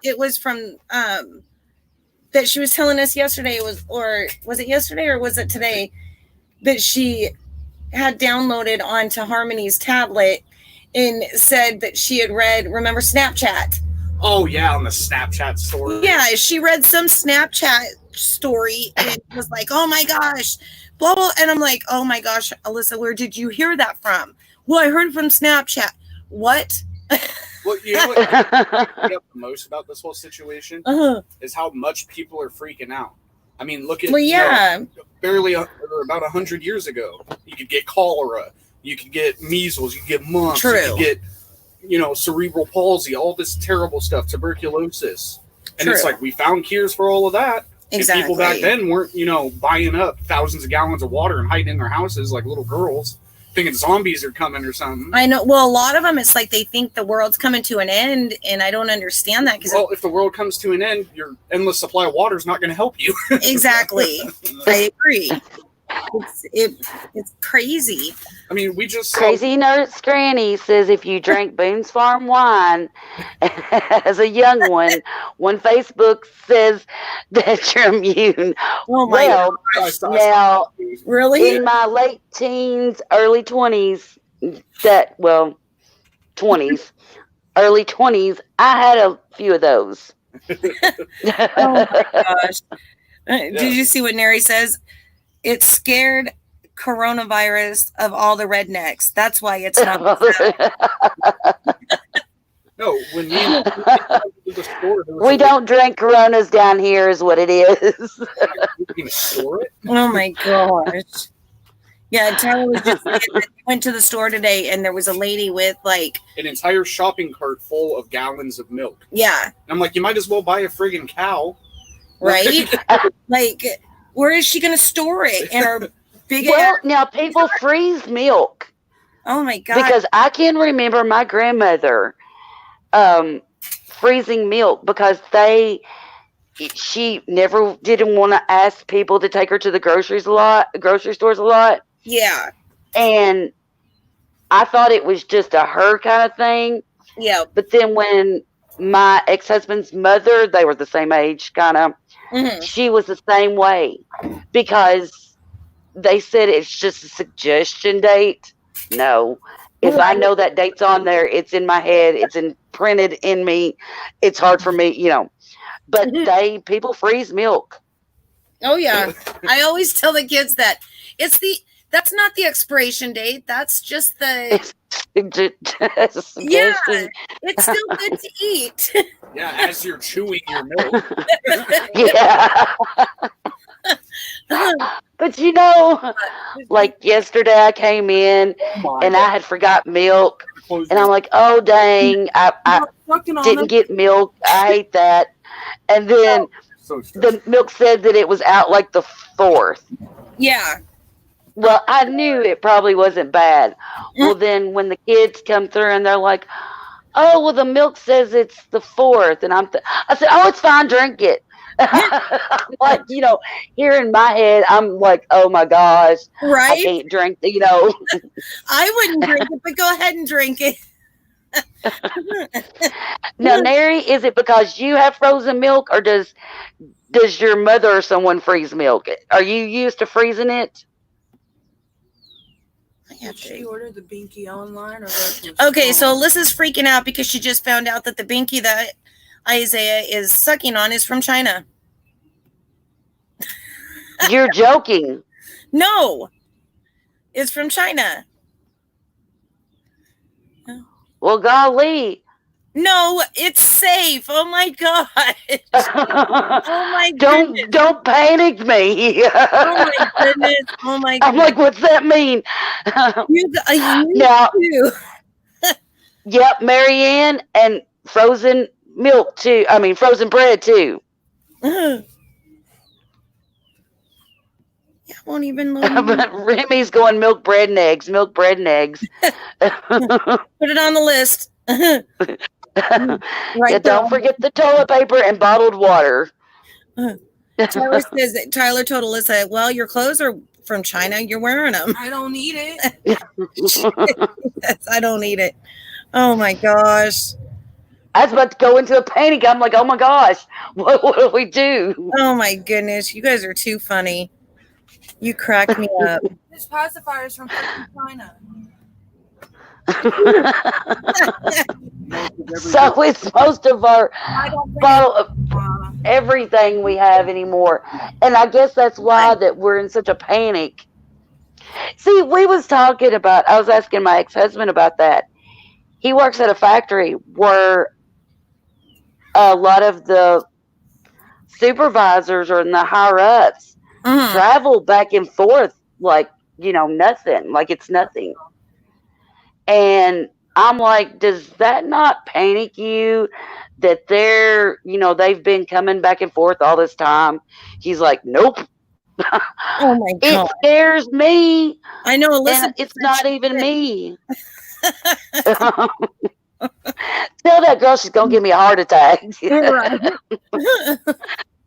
it was from, that she was telling us yesterday, was it yesterday or was it today, that she had downloaded onto Harmony's tablet and said that she had read, remember Snapchat? Oh yeah, on the Snapchat story. Yeah, she read some Snapchat story and was like, oh my gosh, blah, blah. And I'm like, oh my gosh, Alyssa, where did you hear that from? Well, I heard it from Snapchat. What? Well, you know what I get the most about this whole situation is how much people are freaking out. I mean, look at barely or about 100 years ago, you could get cholera, you could get measles, you could get mumps, you could get, cerebral palsy, all this terrible stuff, tuberculosis. And it's like, we found cures for all of that. Exactly. And people back then weren't, buying up thousands of gallons of water and hiding in their houses like little girls, thinking zombies are coming or something. I know. Well, a lot of them, it's like they think the world's coming to an end, and I don't understand that. Well, if the world comes to an end, your endless supply of water is not going to help you. Exactly. I agree. It's crazy. I mean, we just Crazy Nerd Granny says if you drank Boone's Farm wine as a young one Facebook says that you're immune. Oh my gosh. Now, really? In my late teens, early 20s, 20s, early 20s, I had a few of those. Oh my gosh. Did you see what Neri says? It scared coronavirus of all the rednecks. That's why it's not. No, when we went to the store, we don't drink Coronas down here, is what it is. You can store it. Oh my gosh. Yeah, Tyler was just saying that he went to the store today and there was a lady with like an entire shopping cart full of gallons of milk. Yeah. I'm like, you might as well buy a friggin' cow. Right? Like, where is she going to store it? In her big Well, now people freeze milk. Oh my God. Because I can remember my grandmother freezing milk because she never didn't want to ask people to take her to the grocery stores a lot. Yeah. And I thought it was just a her kind of thing. Yeah. But then when my ex-husband's mother, they were the same age, kind of, she was the same way because they said it's just a suggestion date. No. If I know that date's on there, it's in my head, it's imprinted in me, it's hard for me, But people freeze milk. Oh yeah. I always tell the kids that that's not the expiration date. That's just the yeah. It's still good to eat. Yeah, as you're chewing your milk. Yeah. But like yesterday I came in and I had forgot milk. And I'm like, oh, dang, I didn't get milk. I hate that. And then the milk said that it was out like the 4th. Yeah. Well, I knew it probably wasn't bad. Well, then when the kids come through and they're like, oh, well, the milk says it's the 4th. And I said, oh, it's fine. Drink it. I'm like, here in my head, I'm like, oh my gosh, right? I can't drink, I wouldn't drink it, but go ahead and drink it. Now, Neri, is it because you have frozen milk, or does your mother or someone freeze milk? Are you used to freezing it? Did she order the binky online? Okay, so Alyssa's freaking out because she just found out that the binky that Isaiah is sucking on is from China. You're joking. No, it's from China. Well, golly. No, it's safe. Oh my god. Oh my goodness. Don't panic me. Oh my goodness. Oh my goodness. I'm like, what's that mean? You now, too. Yep, Marianne, and frozen milk too. I mean, frozen bread too. I won't even load. But Remy's going milk, bread, and eggs. Milk, bread, and eggs. Put it on the list. Yeah, don't forget the toilet paper and bottled water. Tyler says that Tyler told Alyssa, well, your clothes are from China. You're wearing them. I don't need it. Yes, I don't need it. Oh my gosh. I was about to go into a panic. I'm like, oh my gosh, what do we do? Oh my goodness. You guys are too funny. You crack me up. This pacifier is from China. So it's most of our bottle of everything we have anymore. And I guess that's why that we're in such a panic. See, I was asking my ex-husband about that. He works at a factory where a lot of the supervisors or the higher ups travel back and forth like, nothing. Like it's nothing. And I'm like, does that not panic you that they've been coming back and forth all this time? He's like, nope. Oh my God. It scares me. I know. Listen, it's not even me. Tell that girl she's going to give me a heart attack. Right.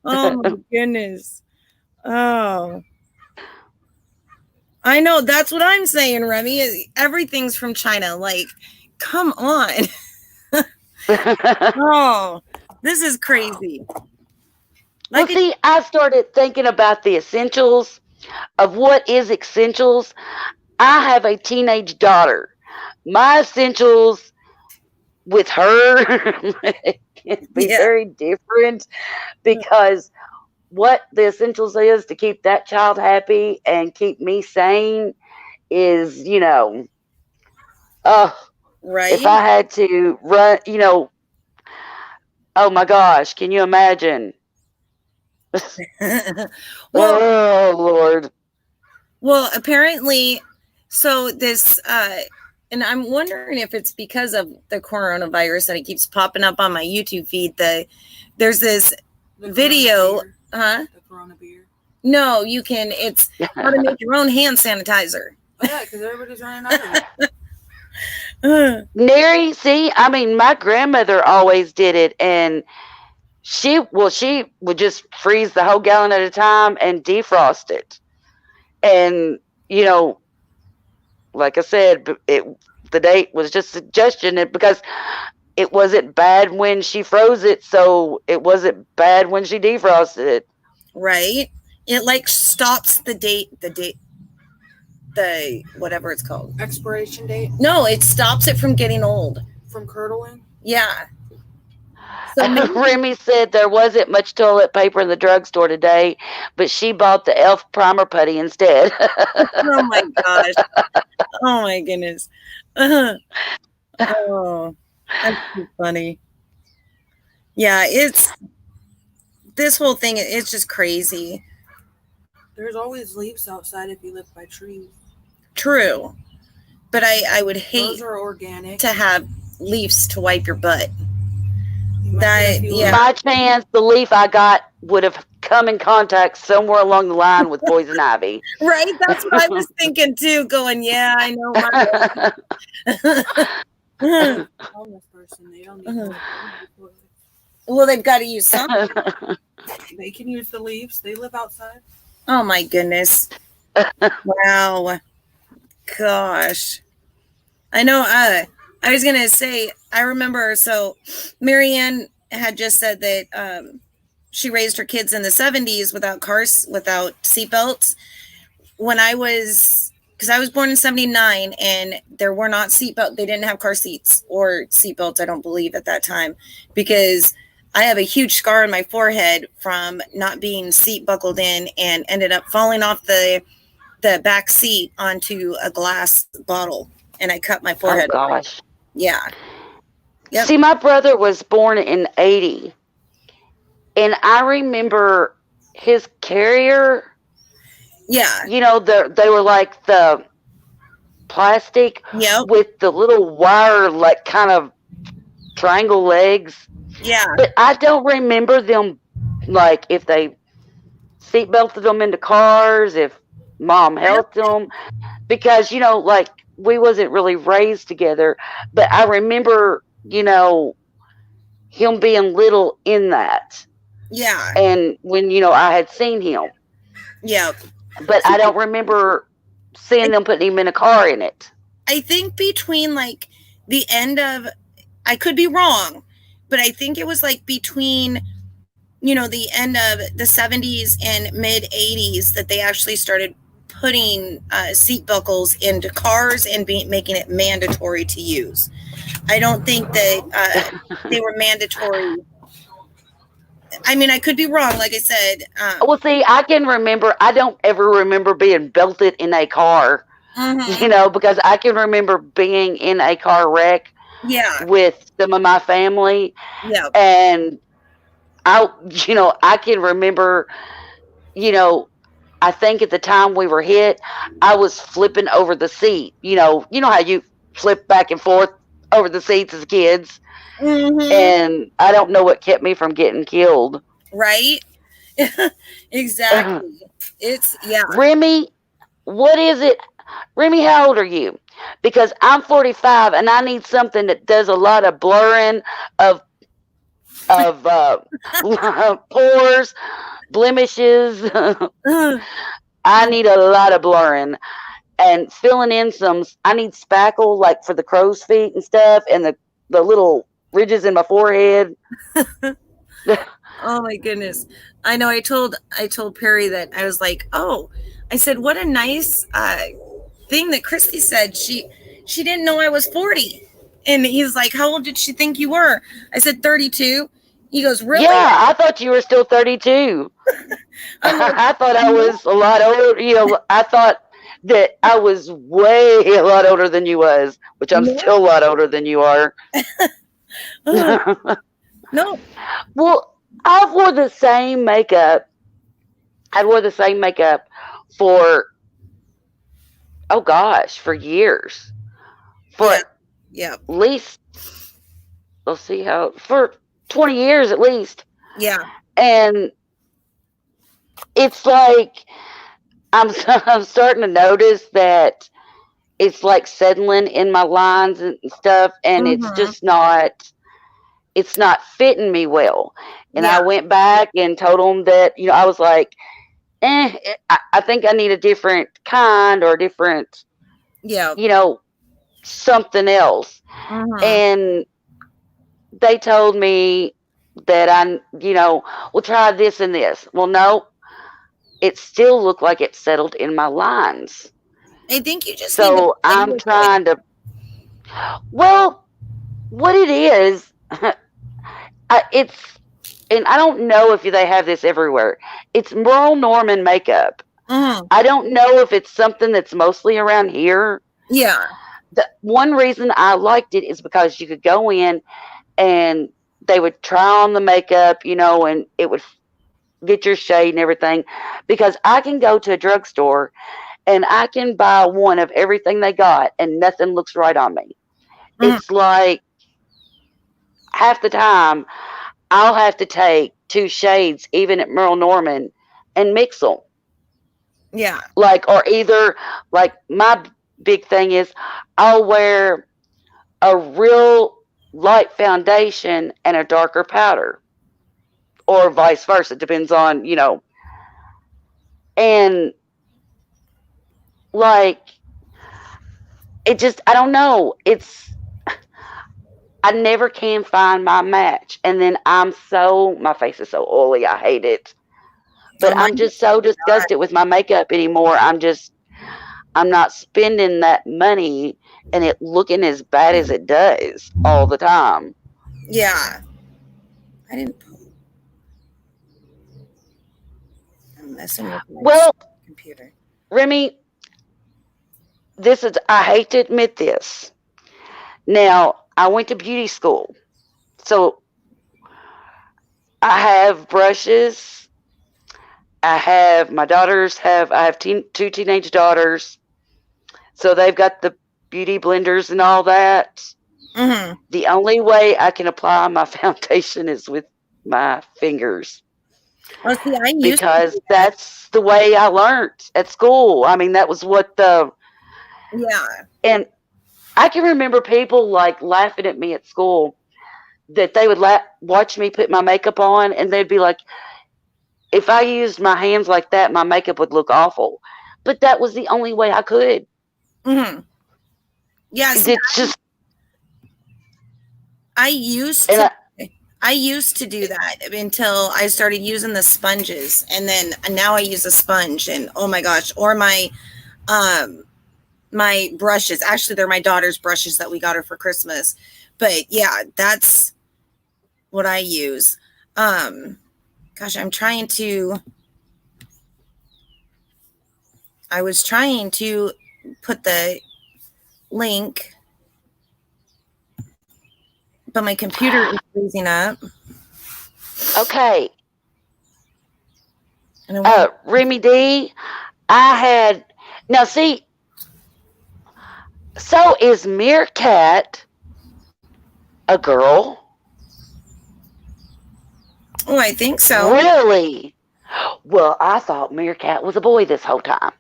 Oh my goodness. Oh. I know, that's what I'm saying, Remy. Everything's from China. Like, come on. Oh, this is crazy. Well, see, I started thinking about the essentials of what is essentials. I have a teenage daughter. My essentials with her can be very different because what the essentials is to keep that child happy and keep me sane is, right. If I had to run, oh my gosh, can you imagine? Well, oh Lord. Well, apparently, so this, and I'm wondering if it's because of the coronavirus that it keeps popping up on my YouTube feed. There's this video. The Corona beer. No, you can. It's how to make your own hand sanitizer. Oh, yeah, because everybody's running out of it. Neri, see, I mean, my grandmother always did it, and she would just freeze the whole gallon at a time and defrost it. And, like I said, the date was just suggestion because it wasn't bad when she froze it, so it wasn't bad when she defrosted it. Right. It like stops the whatever it's called. Expiration date? No, it stops it from getting old. From curdling? Yeah. So Remy said there wasn't much toilet paper in the drugstore today, but she bought the Elf primer putty instead. Oh my gosh. Oh my goodness. Oh, that's too funny. Yeah, this whole thing, it's just crazy. There's always leaves outside if you live by trees. True. But I would hate Those are organic. to have leaves to wipe your butt. You might That- get a few yeah. By chance, the leaf I got would have come in contact somewhere along the line with poison ivy. Right? That's what I was thinking too, going, yeah, I know my homeless person. They don't need to. Well, they've got to use something. They can use the leaves. They live outside. Oh my goodness. Wow. Gosh. I know I was gonna say, I remember, so Marianne had just said that she raised her kids in the 70s without cars, without seatbelts. When because I was born in 79 and there were not seatbelts. They didn't have car seats or seatbelts, I don't believe, at that time, because I have a huge scar on my forehead from not being seat buckled in and ended up falling off the back seat onto a glass bottle, and I cut my forehead. Oh gosh. Yeah. Yep. See, my brother was born in 80, and I remember his carrier. Yeah. You know, they were like the plastic with the little wire, like kind of triangle legs. Yeah. But I don't remember them, like, if they seat belted them into cars, if mom helped them, because, you know, like, we wasn't really raised together, but I remember, you know, him being little in that. Yeah. And when, you know, I had seen him. Yeah. But I don't remember seeing them putting him in a car in it. I think between like the end of, I could be wrong, but I think it was like between, you know, the end of the 70s and mid 80s that they actually started putting seat buckles into cars and making it mandatory to use. I don't think that they were mandatory. I mean, I could be wrong, like I said. Well, see, I can remember, I don't ever remember being belted in a car, you know, because I can remember being in a car wreck with some of my family. Yeah. And you know, I can remember, you know, I think at the time we were hit, I was flipping over the seat. You know how you flip back and forth over the seats as kids. And I don't know what kept me from getting killed. Right? Exactly. It's, Remy, what is it? Remy, how old are you? Because I'm 45 and I need something that does a lot of blurring of pores, blemishes. I need a lot of blurring and filling in some. I need spackle, like for the crow's feet and stuff, and the little ridges in my forehead. Oh my goodness. I know. I told Perry that I was like, oh, I said, what a nice thing that Christy said. She didn't know I was 40. And he's like, how old did she think you were? I said 32. He goes, really? Yeah, I thought you were still 32. I thought I was a lot older. You know, I thought that I was way a lot older than you was, which I'm still a lot older than you are. No. Well, I wore the same makeup. I wore the same makeup for, oh gosh, for years. For at least, let's see how, for 20 years at least. Yeah. And it's like, I'm starting to notice that it's like settling in my lines and stuff, and it's just not, it's not fitting me well. And I went back and told them that, you know, I was like, I think I need a different kind or a different, you know, something else. And they told me that you know, we'll try this and this. Well, no, it still looked like it settled in my lines. I think you just so I'm trying to. Well, what it is, it's, and I don't know if they have this everywhere. It's Merle Norman makeup. I don't know if it's something that's mostly around here. Yeah. The one reason I liked it is because you could go in and they would try on the makeup, you know, and it would get your shade and everything, because I can go to a drugstore and I can buy one of everything they got and nothing looks right on me. It's like half the time I'll have to take 2 shades, even at Merle Norman, and mix them. Yeah. Like, or either, like, my big thing is I'll wear a real light foundation and a darker powder, or vice versa. It depends on, and like, it just, I don't know. I never can find my match. And then my face is so oily. I hate it. But I'm just so disgusted with my makeup anymore. I'm not spending that money and it looking as bad as it does all the time. Yeah. I didn't. I'm messing with my computer. Remy, I hate to admit this. Now, I went to beauty school. So I have brushes. I have two teenage daughters. So they've got the beauty blenders and all that. Mm-hmm. The only way I can apply my foundation is with my fingers. Well, see, because that's the way I learned at school. I mean, that was what and I can remember people like laughing at me at school that they would watch me put my makeup on and they'd be like, if I used my hands like that, my makeup would look awful. But that was the only way I could. Mm-hmm. Yeah, I used to do that until I started using the sponges, and then now I use a sponge, and oh my gosh, or my my brushes. Actually, they're my daughter's brushes that we got her for Christmas. But yeah, that's what I use. Gosh, I was trying to put the link, but my computer is freezing up. Okay. Remy D, now see, so is Meerkat a girl? Oh, I think so. Really? Well, I thought Meerkat was a boy this whole time.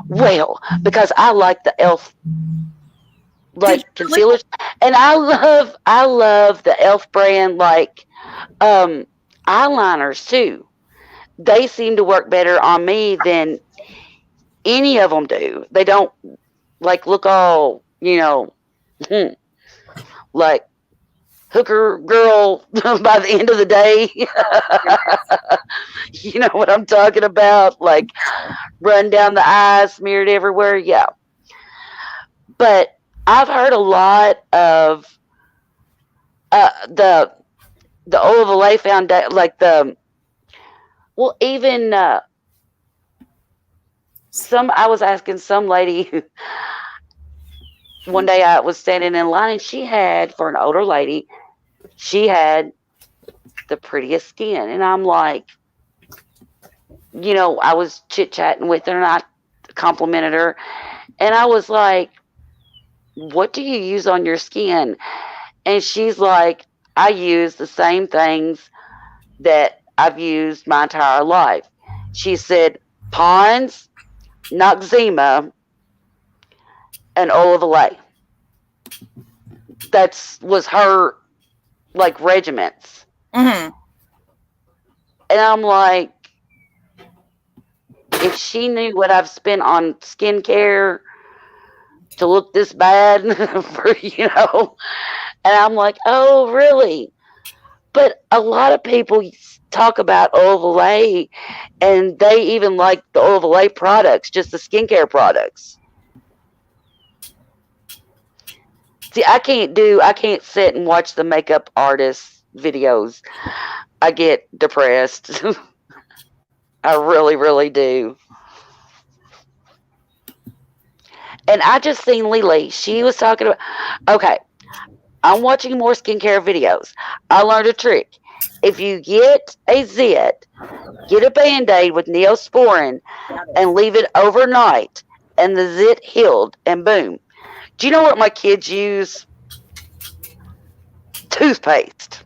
Well, because I like the e.l.f. concealers, and I love the e.l.f. brand eyeliners too. They seem to work better on me than any of them do. They don't look all like hooker girl by the end of the day. You know what I'm talking about? Like run down the eyes, smeared everywhere. Yeah. But I've heard a lot of the Eau de Lay foundation, even I was asking some lady one day, I was standing in line and she had, for an older lady, she had the prettiest skin. And I'm like, I was chit-chatting with her and I complimented her. And I was like, what do you use on your skin? And she's like, I use the same things that I've used my entire life. She said, Pond's, Noxzema, and Eau de Lay. That was her regiments. Mm-hmm. And I'm like, if she knew what I've spent on skincare to look this bad, and I'm like, oh, really? But a lot of people talk about Eau de Lay, and they even like the Eau de Lay products, just the skincare products. See, I can't sit and watch the makeup artist videos. I get depressed. I really, really do. And I just seen Lily. She was talking about, okay, I'm watching more skincare videos. I learned a trick. if you get a zit, get a Band-Aid with Neosporin and leave it overnight, and the zit healed, and boom. Do you know what my kids use? Toothpaste.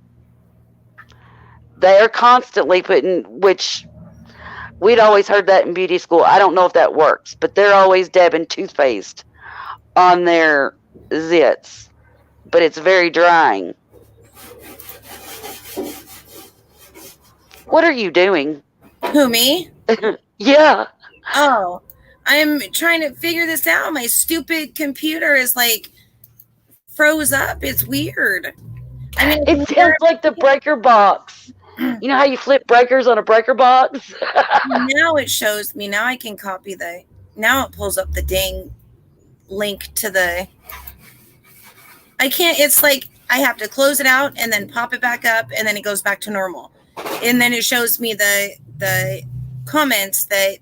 They are constantly putting, which we'd always heard that in beauty school. I don't know if that works, but they're always dabbing toothpaste on their zits. But it's very drying. What are you doing? Who, me? Yeah. Oh, I'm trying to figure this out. My stupid computer is like froze up. It's weird. I mean, It sounds like the breaker box. You know how you flip breakers on a breaker box? Now it shows me. Now I can copy the. Now it pulls up the dang link to the. I can't. It's like I have to close it out and then pop it back up, and then it goes back to normal, and then it shows me the comments that.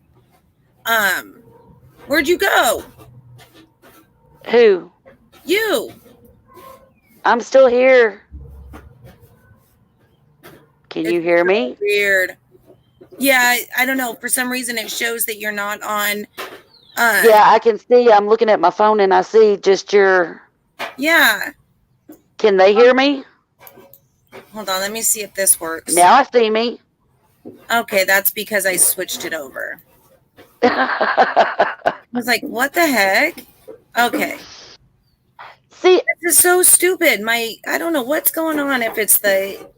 Where'd you go? Who? You. I'm still here. Can you hear me? Weird. Yeah, I don't know. For some reason, it shows that you're not on. Yeah, I can see. I'm looking at my phone and I see just your. Yeah. Can they hear me? Hold on. Let me see if this works. Now I see me. Okay, that's because I switched it over. I was like, what the heck? Okay. See, this is so stupid. I don't know what's going on. If it's the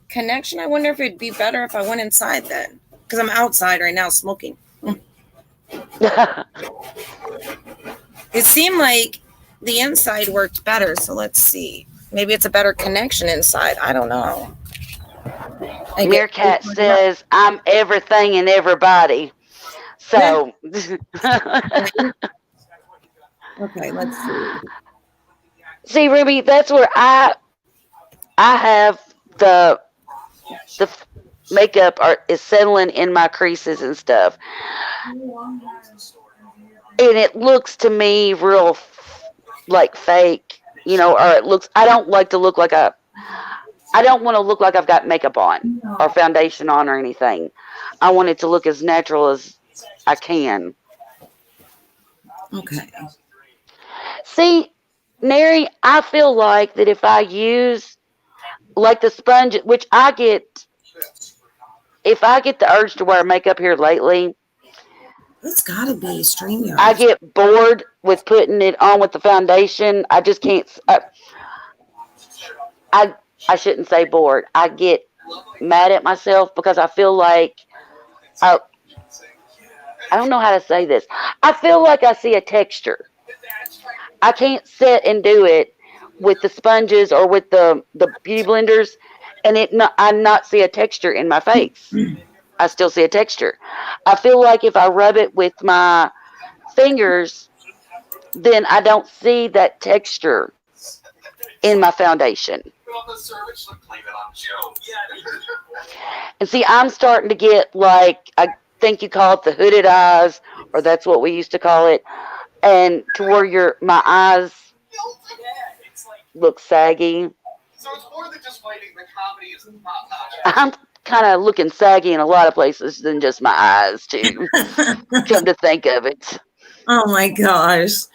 connection, I wonder if it'd be better if I went inside then. Because I'm outside right now smoking. It seemed like the inside worked better, so let's see. Maybe it's a better connection inside. I don't know. Meerkat says, I'm everything and everybody. So. Okay, let's see. See, Ruby, that's where I have the makeup is settling in my creases and stuff. And it looks to me real like fake, you know, or it looks, I don't like to look like I don't want to look like I've got makeup on or foundation on or anything. I want it to look as natural as I can. Okay. See, Neri, I feel like that if I use like the sponge, which I get, if I get the urge to wear makeup here lately, it's gotta be StreamYard. I get bored with putting it on with the foundation. I just can't. I shouldn't say bored. I get mad at myself because I feel like I don't know how to say this. I feel like I see a texture. I can't sit and do it with the sponges or with the beauty blenders, and I not see a texture in my face. I still see a texture. I feel like if I rub it with my fingers, then I don't see that texture in my foundation. And see, I'm starting to get like, I think you call it the hooded eyes, or that's what we used to call it, and to where my eyes look saggy. So it's more than just fighting. The comedy is top notch. I'm kind of looking saggy in a lot of places than just my eyes, too. Come to think of it. Oh my gosh.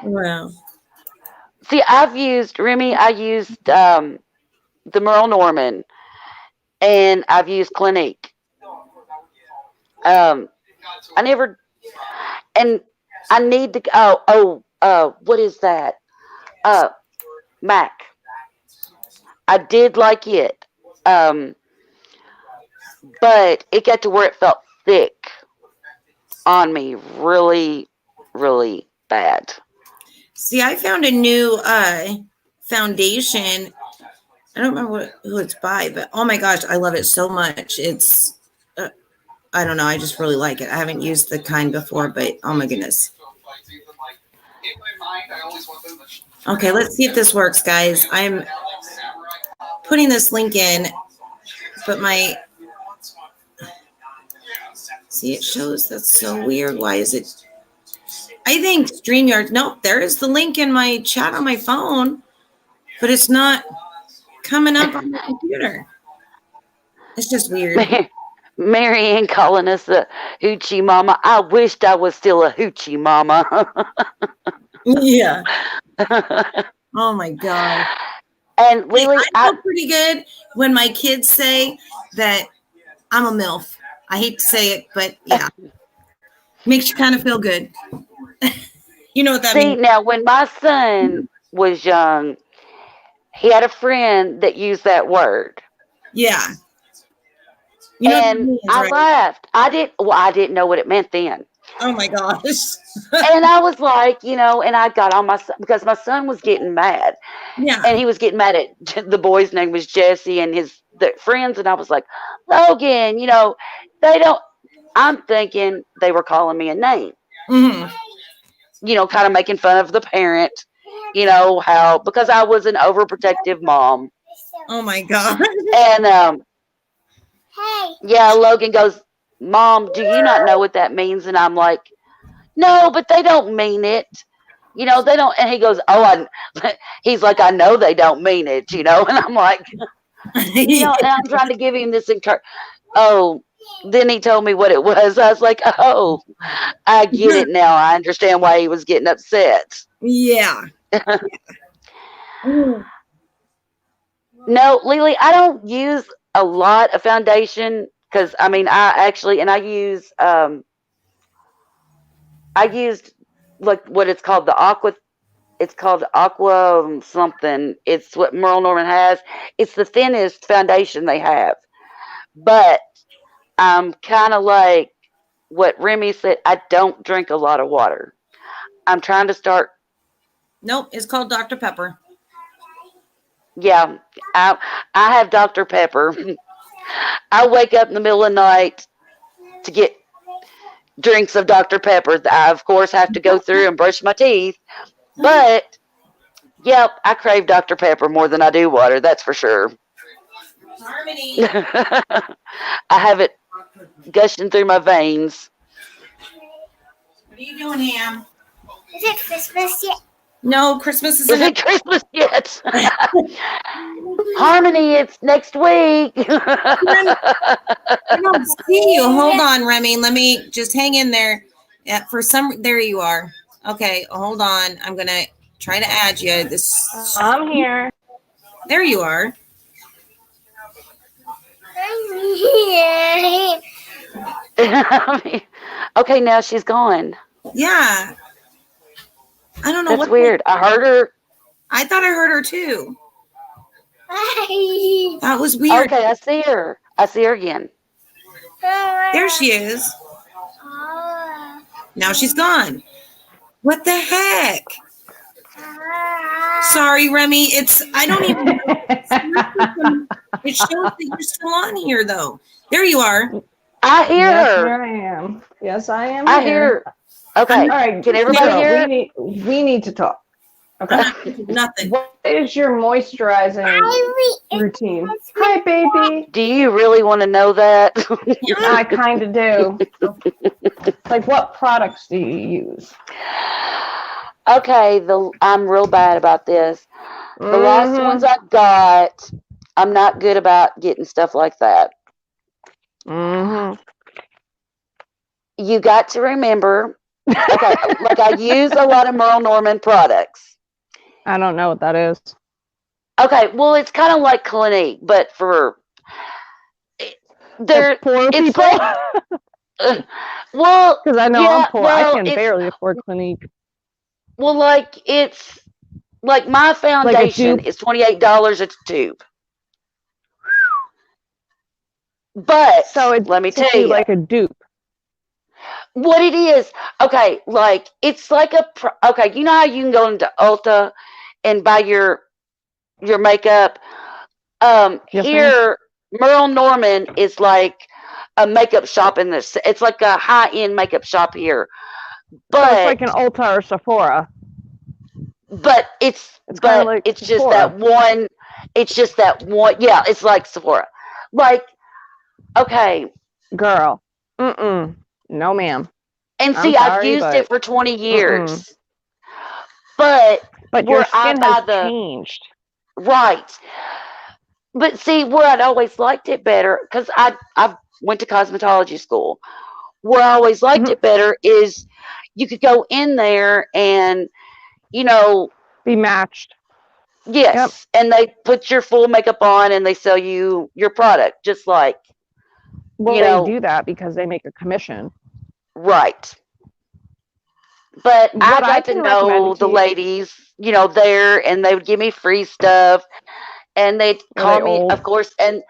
Wow. See, I used the Merle Norman, and I've used Clinique. I never, and I need to, what is that? MAC. I did like it. But it got to where it felt thick on me really, really bad. See, I found a new foundation. I don't remember who it's by, but oh my gosh, I love it so much. It's, I don't know, I just really like it. I haven't used the kind before, but oh my goodness. Okay, let's see if this works, guys. I'm putting this link in, but see, it shows. That's so weird. Why is it? I think StreamYard. No, there is the link in my chat on my phone, but it's not coming up on the computer. It's just weird. Marianne calling us a hoochie mama. I wished I was still a hoochie mama. Yeah. Oh my God. And Lily, I feel pretty good when my kids say that I'm a MILF. I hate to say it, but yeah. Makes you kind of feel good. You know what that means? See, now when my son was young, he had a friend that used that word. Yeah. You know and what that means, I right? laughed. I didn't know what it meant then. Oh my gosh. And I was like, and I got on my son because my son was getting mad. Yeah. And he was getting mad at the boy's name was Jesse and the friends. And I was like, Logan, they don't. I'm thinking they were calling me a name. Mm-hmm. Kind of making fun of the parent. How because I was an overprotective mom. Oh my God. And yeah, Logan goes, Mom, do you not know what that means? And I'm like, no, but they don't mean it. They don't. And he goes, he's like, I know they don't mean it, And I'm like, and I'm trying to give him this then he told me what it was. I was like, oh, I get it now. I understand why he was getting upset. Yeah. No, Lily, I don't use a lot of foundation because I used like what it's called it's called aqua something. It's what Merle Norman has. It's the thinnest foundation they have. But I'm kind of like what Remy said. I don't drink a lot of water. I'm trying to start. Nope, it's called Dr. Pepper. Yeah, I have Dr. Pepper. I wake up in the middle of the night to get drinks of Dr. Pepper. I, of course, have to go through and brush my teeth. But, yep, I crave Dr. Pepper more than I do water. That's for sure. Harmony. I have it gushing through my veins. What are you doing, Ham? Is it Christmas yet? No, Christmas isn't. Is it Christmas yet? Harmony, it's next week. I don't see you. Hold on, Remy. Let me just hang in there. Yeah, there you are. Okay, hold on. I'm gonna try to add you. I'm here. There you are. Okay, now she's gone. Yeah. I don't know. That's weird. I heard her. I thought I heard her too. That was weird. Okay, I see her. I see her again. There she is. Now she's gone. What the heck? Sorry, Remy. I don't even know. It shows that you're still on here, though. There you are. I hear her. Here I am. Yes, I am. I hear her. Okay. All right. Can everybody hear her? We need to talk. Okay. Nothing. What is your moisturizing routine? Hi, baby. Do you really want to know that? I kind of do. Like, what products do you use? Okay, I'm real bad about this. The last ones I got, I'm not good about getting stuff like that. Mm-hmm. You got to remember, okay, like I use a lot of Merle Norman products. I don't know what that is. Okay, well, it's kind of like Clinique, but for poor it's people. like, well, because I know yeah, I'm poor. well, I can barely afford Clinique. Well, like it's like my foundation is $28 a tube. But so let me tell you, like a dupe. What it is, okay, like it's like okay, you know how you can go into Ulta and buy your makeup. Here, Merle Norman is like a makeup shop in this. It's like a high-end makeup shop here, but so it's like an Ulta or Sephora. But it's like it's Sephora. just that one. It's just that one. Yeah, it's like Sephora. Like, okay, girl. No, ma'am. And see, I've used it for 20 years. But your skin has changed. Right. But see, where I'd always liked it better, because I went to cosmetology school. Where I always liked Mhm. it better is you could go in there and, you know, Be matched. Yep. yes, and they put your full makeup on and they sell you your product, just like, Well, you they know, do that because they make a commission. right. But I What I got to can recommend know to the you, ladies, there, and they would give me free stuff, and they'd were they call me, old? of course. And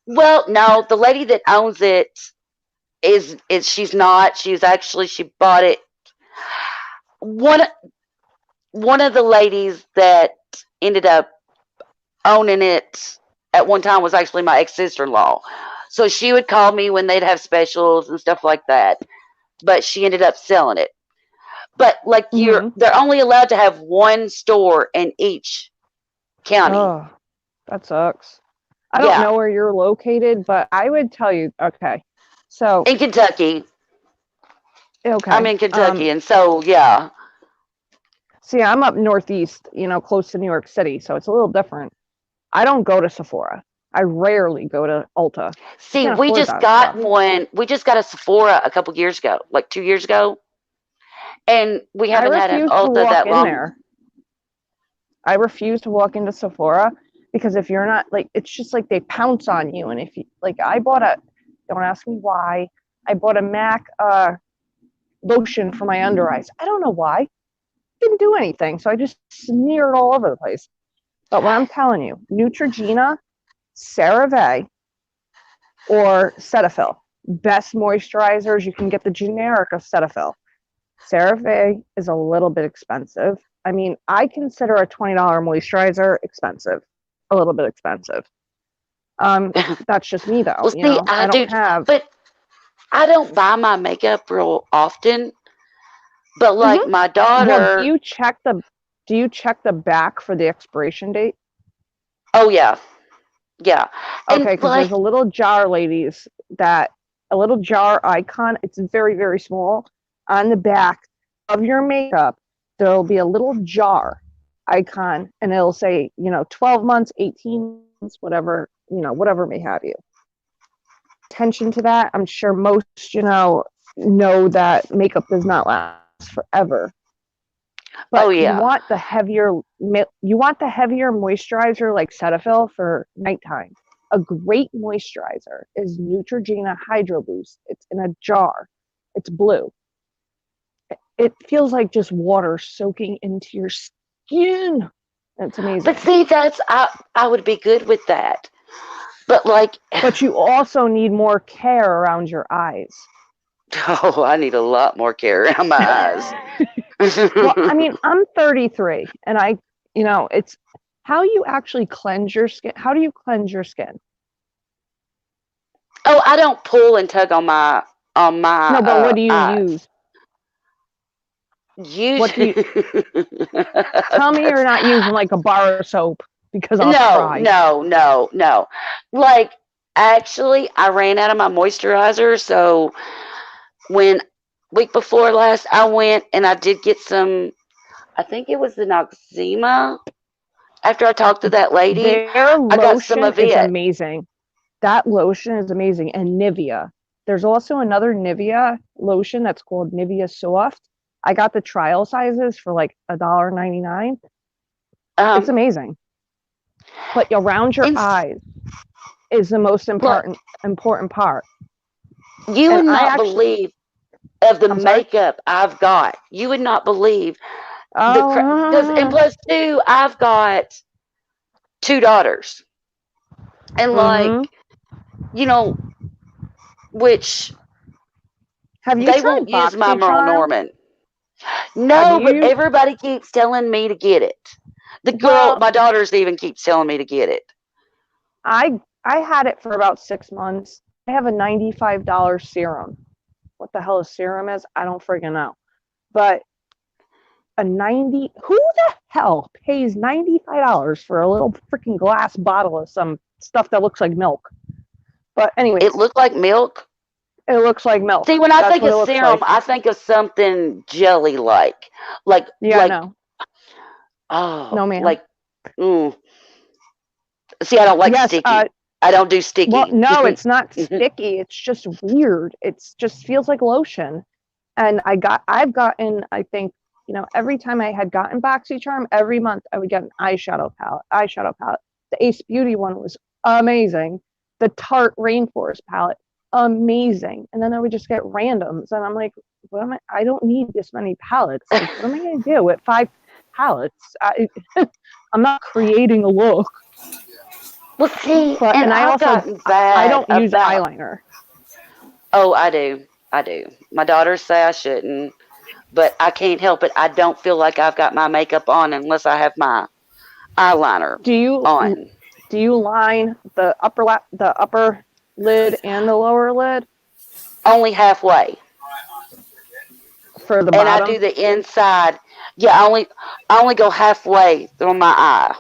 well, no, the lady that owns it is she's not. She bought it. One one of the ladies that ended up owning it at one time was actually my ex sister in law. So she would call me when they'd have specials and stuff like that. But she ended up selling it. But like Hmm. they're only allowed to have one store in each county. Oh, that sucks. I don't Yeah, know where you're located, but I would tell you. Okay, so in Kentucky. I'm okay. in Kentucky, and so yeah. See, I'm up northeast, close to New York City, so it's a little different. I don't go to Sephora. I rarely go to Ulta. I See, can't we afford just that got stuff. one. We just got a Sephora a couple years ago, like 2 years ago, and we I haven't had an refuse to Ulta walk that in long. there. I refuse to walk into Sephora because if you're not like, it's just like they pounce on you. And if you like, don't ask me why. I bought a MAC lotion for my under eyes. I don't know why. It didn't do anything. So I just smeared all over the place. But what I'm telling you, Neutrogena, CeraVe, or Cetaphil, best moisturizers. You can get the generic of Cetaphil. CeraVe is a little bit expensive. I mean, I consider a $20 moisturizer expensive, a little bit expensive. That's just me though. Well, see, I I don't do, have. but I don't buy my makeup real often. But Mhm. like my Well, daughter, do you check the back for the expiration date? oh yeah, yeah, and Okay, because like there's a little jar icon. It's very, very small. On the back of your makeup, there'll be a little jar icon and it'll say, 12 months, 18 months, whatever may have you. Attention to that. I'm sure most, know that makeup does not last forever. oh But yeah, you want the heavier moisturizer like Cetaphil for nighttime. A great moisturizer is Neutrogena Hydro Boost. It's in a jar. It's blue. It feels like just water soaking into your skin. It's but amazing. see, I would be good with that. But like, But you also need more care around your eyes. oh, I need a lot more care around my eyes. Well, I mean, I'm 33 and it's how you actually cleanse your skin. How do you cleanse your skin? Oh, I don't pull and tug on my No, but what do you eyes. use? What do you tell me you're That's not using like a bar of soap because I'll no, cry. no, no, no. Like actually, I ran out of my moisturizer, so when week before last, I went and I did get some. I think it was the Noxzema. After I talked to that lady, Their I got some lotion of is it. amazing. That lotion is amazing. And Nivea. There's also another Nivea lotion that's called Nivea Soft. I got the trial sizes for like $1.99. It's Um, amazing. But around your and eyes is the most look, important part. you And would I not actually, believe of the I'm sorry. makeup I've got. You would not believe because and Oh, plus two, I've got two daughters, and like mm-hmm. you know, which Have you they tried won't use my Merle BoxyCharm? Norman. Have No, but you? everybody keeps telling me to get it. The girl, Well, my daughters, even keeps telling me to get it. I had it for about 6 months. I have a $95 serum. What the hell a serum is? I don't friggin' know. But who the hell pays $95 for a little freaking glass bottle of some stuff that looks like milk? But It anyways, looked like milk. it looks like milk. See, when I That's think what of it looks serum, like. I think of something jelly like, Yeah, like, no. oh, No, ma'am. like, mm. See, I don't like Yes, sticky. I don't do sticky. Well, no, it's not sticky. It's just weird. It's just feels like lotion. And I've gotten, I think, every time I had gotten BoxyCharm, every month I would get an eyeshadow palette. The Ace Beauty one was amazing. The Tarte Rainforest palette, amazing. And then I would just get randoms. And I'm like, I don't need this many palettes. Like, what am I going to do with 5 palettes? I'm not creating a look. Well, see, and I also, I don't use eyeliner. Oh, I do. My daughters say I shouldn't, but I can't help it. I don't feel like I've got my makeup on unless I have my eyeliner on. Do you line the upper lid and the lower lid? Only halfway. For the bottom? And I do the inside. Yeah, I only go halfway through my eye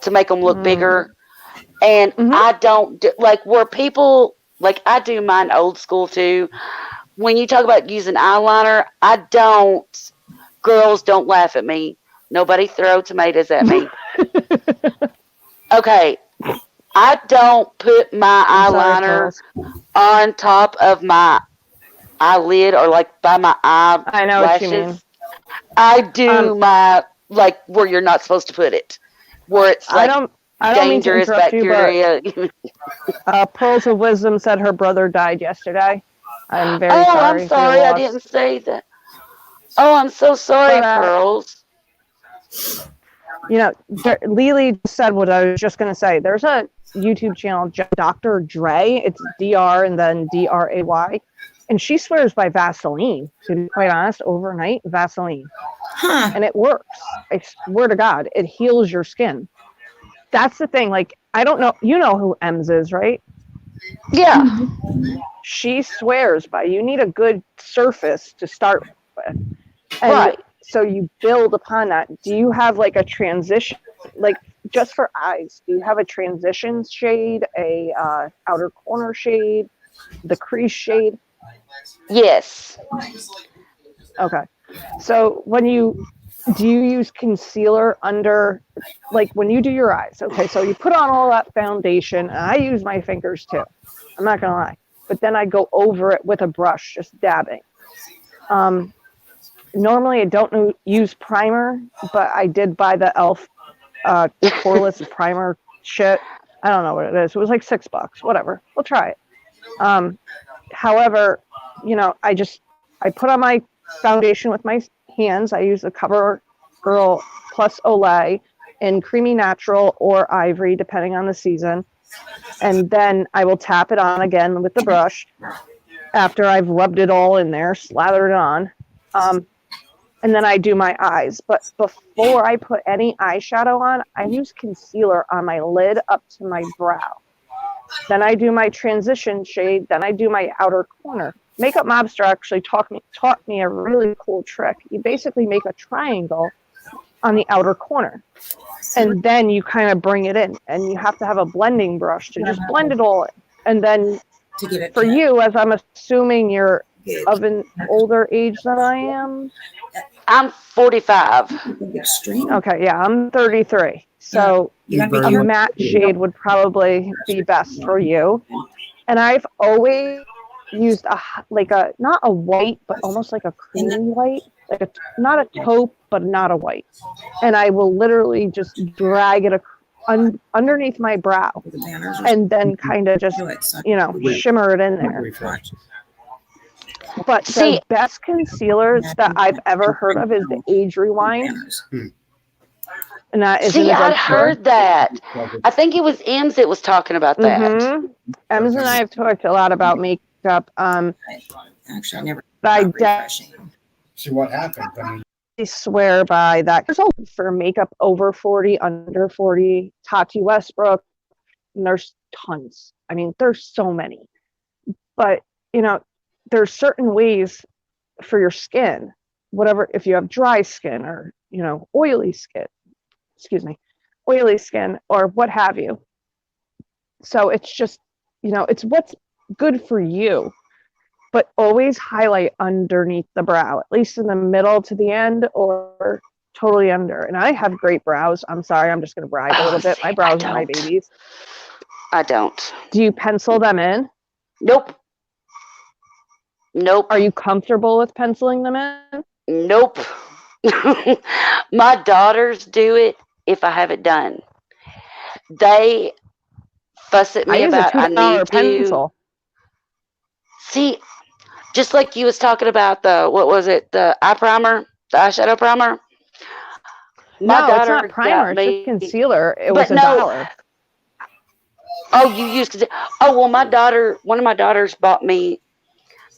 to make them look bigger. And I don't do, like where people, like I do mine old school too. When you talk about using eyeliner, girls don't laugh at me. Nobody throw tomatoes at me. Okay. I don't put my eyeliner on top of my eyelid or like by my eyelashes. I know what you mean. I do my, like where you're not supposed to put it. Where it's like, I don't dangerous mean to bacteria. You, but, Pearls of Wisdom said her brother died yesterday. I'm very sorry. I'm sorry. I didn't say that. Oh, I'm so sorry, Pearls. Lily said what I was just going to say. There's a YouTube channel, Dr. Dre. It's DR and then DRAY. And she swears by Vaseline, to be quite honest, overnight Vaseline. And it works. I swear to God, it heals your skin. That's the thing. Like, I don't know. You know who Ems is, right? Yeah. She swears by you need a good surface to start with. And right. So you build upon that. Do you have like a transition, like just for eyes, do you have a transition shade, a outer corner shade, the crease shade? Yes. Okay. So do you use concealer under, like when you do your eyes? Okay, so you put on all that foundation, and I use my fingers too. I'm not gonna lie, but then I go over it with a brush, just dabbing. Normally I don't use primer, but I did buy the e.l.f. Poreless primer shit. I don't know what it is. It was like $6. Whatever. We'll try it. However, I put on my foundation with my hands. I use the CoverGirl Plus Olay in Creamy Natural or Ivory, depending on the season. And then I will tap it on again with the brush after I've rubbed it all in there, slathered it on. And then I do my eyes. But before I put any eyeshadow on, I use concealer on my lid up to my brow. Then I do my transition shade. Then I do my outer corner. Makeup Mobster actually taught me a really cool trick. You basically make a triangle on the outer corner. And then you kind of bring it in. And you have to have a blending brush to just blend it all in. And then for you, as I'm assuming you're of an older age than I am. I'm 45. Okay, yeah, I'm 33. So a matte shade would probably be best for you. And I've always used not a white, but almost like a creamy white, like not a taupe, but not a white. And I will literally just drag it underneath my brow, and then kind of just shimmer it in there. But the best concealers that I've ever heard of is the Age Rewind. And that is I heard that. I think it was Ems that was talking about that. Mm-hmm. Ems and I have talked a lot about makeup. Actually, I never. See what happened. I swear by that. There's for makeup over 40, under 40, Tati Westbrook. And there's tons. I mean, there's so many. But, there's certain ways for your skin, whatever, if you have dry skin or, oily skin or what have you. So it's just, it's what's good for you, but always highlight underneath the brow, at least in the middle to the end, or totally under. And I have great brows. I'm sorry, I'm just going to brag a little bit. My brows are my babies. I don't. Do you pencil them in? Nope. Nope. Are you comfortable with penciling them in? Nope. My daughters do it if I have it done. They fuss at me about I need pencil. to. See, just like you was talking about the, what was it, the eye primer, the eyeshadow primer? No, it's not primer, it's a concealer. It was $1. Oh, you used to. Oh, well, one of my daughters bought me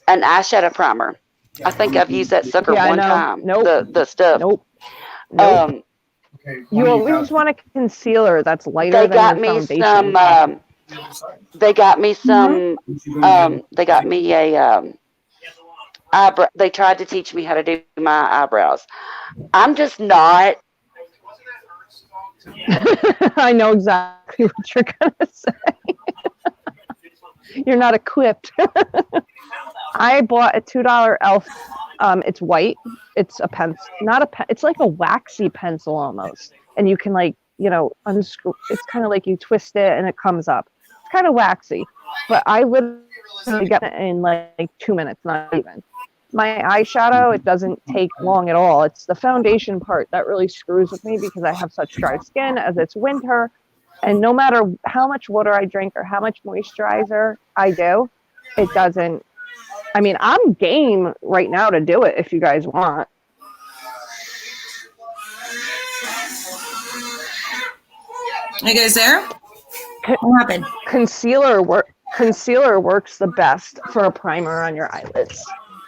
an eyeshadow primer. I think I've used that sucker one time. Nope. The stuff. Nope. You always want a concealer that's lighter than your foundation. They got me some. They got me a eyebrow. They tried to teach me how to do my eyebrows. I'm just not. I know exactly what you're gonna say. You're not equipped. I bought a $2 elf. It's white. It's a pencil, not a pen. It's like a waxy pencil almost, and you can unscrew. It's kind of like you twist it and it comes up. It's kind of waxy, but I literally got it in like 2 minutes, not even. My eyeshadow, it doesn't take long at all. It's the foundation part that really screws with me because I have such dry skin as it's winter. And no matter how much water I drink or how much moisturizer I do, it doesn't. I mean, I'm game right now to do it if you guys want. Are you guys there? What happened? Concealer works the best for a primer on your eyelids.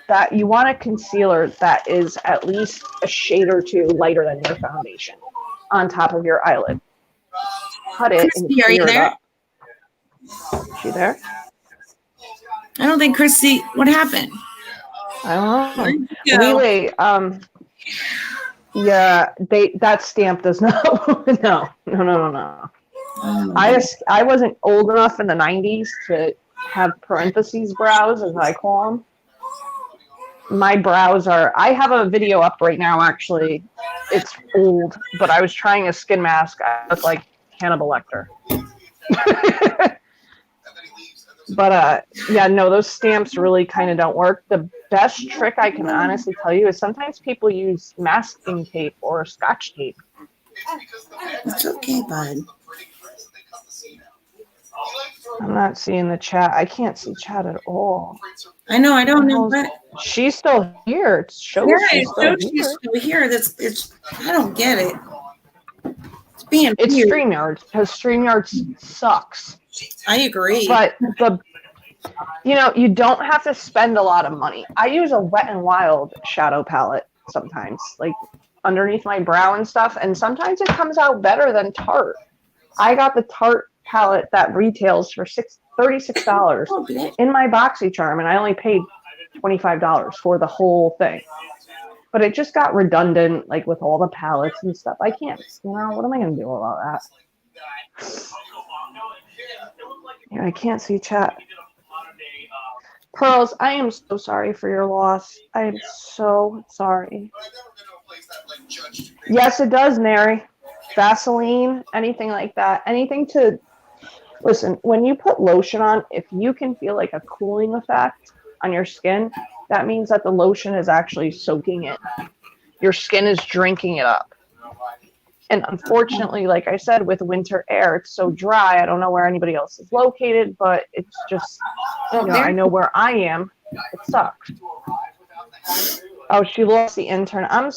That you want a concealer that is at least a shade or two lighter than your foundation on top of your eyelid. Cut it and Christy, are you there? Is she there? I don't think Christy. What happened? I don't know. Really, yeah, that stamp does not. No. I wasn't old enough in the 90s to have parentheses brows, as I call them. My brows are. I have a video up right now. Actually, it's old, but I was trying a skin mask. I look like Hannibal Lecter. But yeah, no, those stamps really kind of don't work. The best trick I can honestly tell you is sometimes people use masking tape or Scotch tape. It's okay, bud. I'm not seeing the chat. I can't see chat at all. I know. I don't know what. She's still here. It shows she's still here. It's. I don't get it. It's StreamYard because StreamYard sucks. I agree. But you don't have to spend a lot of money. I use a Wet n Wild shadow palette sometimes, like underneath my brow and stuff, and sometimes it comes out better than Tarte. I got the Tarte palette that retails for $36 in my BoxyCharm, and I only paid $25 for the whole thing. But it just got redundant, like with all the palettes and stuff. I can't, what am I going to do about that? Yeah, I can't see chat. Pearls, I am so sorry for your loss. I am so sorry. Yes, it does, Nary. Vaseline, anything like that. Anything to... Listen, when you put lotion on, if you can feel like a cooling effect on your skin, that means that the lotion is actually soaking it. Your skin is drinking it up. And unfortunately, like I said, with winter air, it's so dry. I don't know where anybody else is located, but it's just, I know where I am. It sucks. Oh, she lost the intern. Oh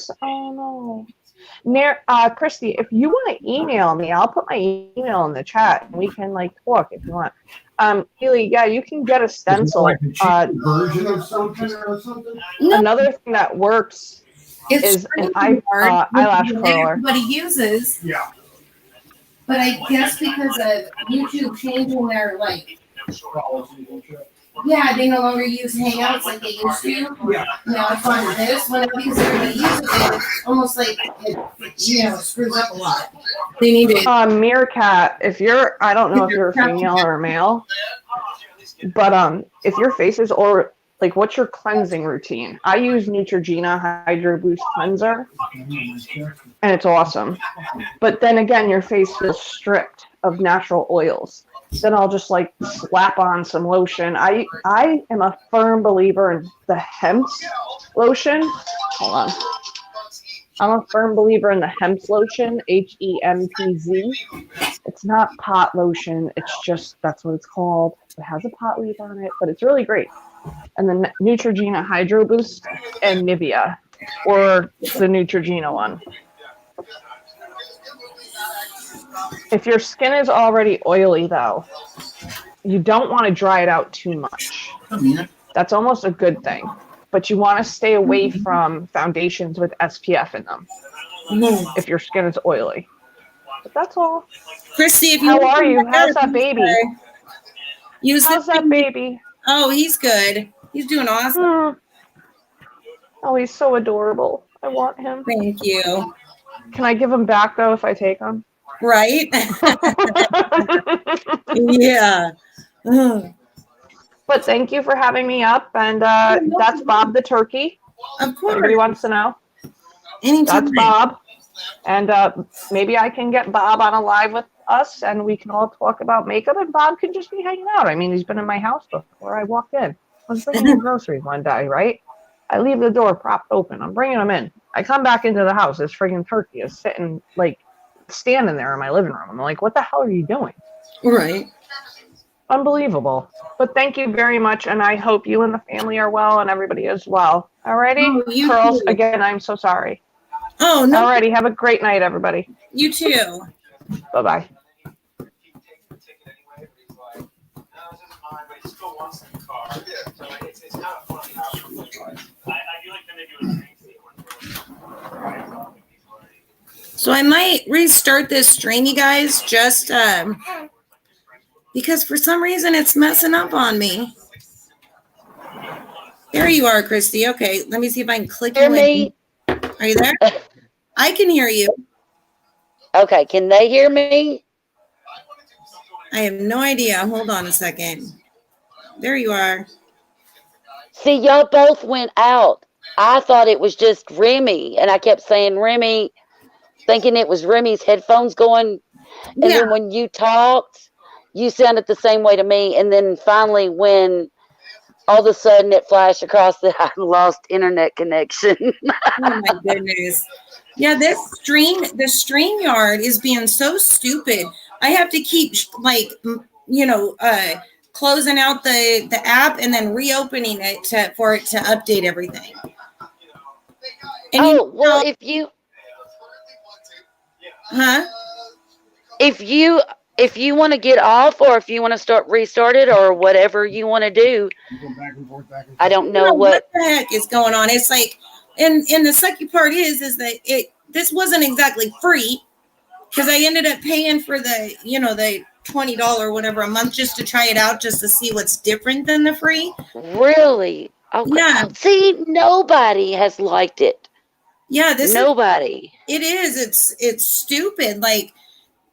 no. Christy, if you want to email me, I'll put my email in the chat and we can talk if you want. Haley, yeah, you can get a stencil. Like a cheap version of something or something? Another thing that works is an eyelash curler. Everybody uses. Yeah. But I guess because of YouTube changing their they no longer use Hangouts like they used to. Yeah. Now it's on this. When because everybody uses it, it's almost like it screws up a lot. They need to. Meerkat, I don't know if you're a female or a male, but if your face is like, what's your cleansing routine? I use Neutrogena Hydro Boost Cleanser, and it's awesome. But then again, your face feels stripped of natural oils. Then I'll just like slap on some lotion. I am a firm believer in the hemp lotion. Hold on. I'm a firm believer in the hemp lotion, HEMPZ. It's not pot lotion. It's just, that's what it's called. It has a pot leaf on it, but it's really great. And then Neutrogena Hydro Boost and Nivea, or the Neutrogena one. If your skin is already oily, though, you don't want to dry it out too much. That's almost a good thing. But you want to stay away from foundations with SPF in them if your skin is oily. But that's all. Christy, how are you? How's that baby? How's that baby? Oh, he's good. He's doing awesome. Oh, he's so adorable. I want him. Thank you. Can I give him back, though, if I take him? Right? Yeah. But thank you for having me up. And that's Bob the turkey. Of course. Everybody wants to know. Anytime. That's Bob. And maybe I can get Bob on a live with us and we can all talk about makeup and Bob can just be hanging out. I mean, he's been in my house before I walked in. I was bringing him groceries one day, right? I leave the door propped open. I'm bringing him in. I come back into the house. This friggin' turkey is sitting, like, standing there in my living room. I'm like, what the hell are you doing? Right. Unbelievable. But thank you very much, and I hope you and the family are well and everybody is well. Alrighty? Oh, Pearls, too. again, I'm so sorry. Oh, no. Alrighty, have a great night, everybody. You too. Bye-bye. So I might restart this stream, you guys, just because for some reason it's messing up on me. There you are, Christy. Okay, let me see if I can click you in. Are you there? I can hear you. Okay, can they hear me? I have no idea. Hold on a second. There you are. See, y'all both went out. I thought it was just Remy, and I kept saying Remy, thinking it was Remy's headphones going. And then when you talked, you sounded the same way to me. And then finally, when all of a sudden it flashed across that I lost internet connection. Oh my goodness. Yeah, the StreamYard is being so stupid. I have to keep closing out the app and then reopening it for it to update everything. And if you if you want to get off or if you want to restart it or whatever you want to do, I don't know what the heck is going on. It's like, and the sucky part is that this wasn't exactly free because I ended up paying for the $20 whatever a month just to try it out, just to see what's different than the free. Really? Okay. Yeah. See, nobody has liked it. Yeah, nobody. It is. It's stupid. Like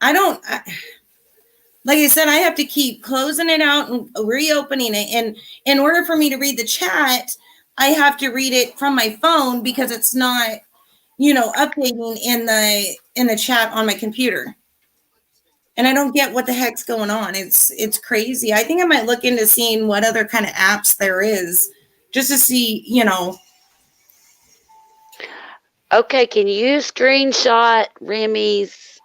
like I said, I have to keep closing it out and reopening it. And in order for me to read the chat, I have to read it from my phone because it's not, updating in the chat on my computer. And I don't get what the heck's going on. It's crazy. I think I might look into seeing what other kind of apps there is just to see, Okay, can you screenshot Remy's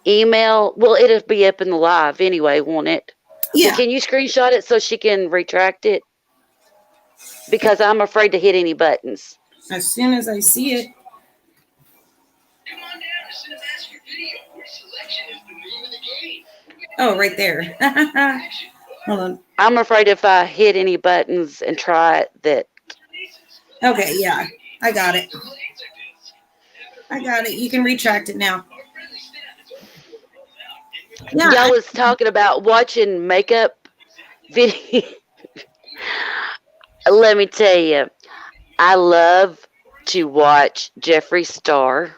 email? Well, it'll be up in the live anyway, won't it? Yeah. Well, can you screenshot it so she can retract it? Because I'm afraid to hit any buttons. As soon as I see it. Oh, right there. Hold on. I'm afraid if I hit any buttons and try it that. Okay, yeah. I got it. You can retract it now. Yeah, I was talking about watching makeup video. Let me tell you, I love to watch Jeffree Star.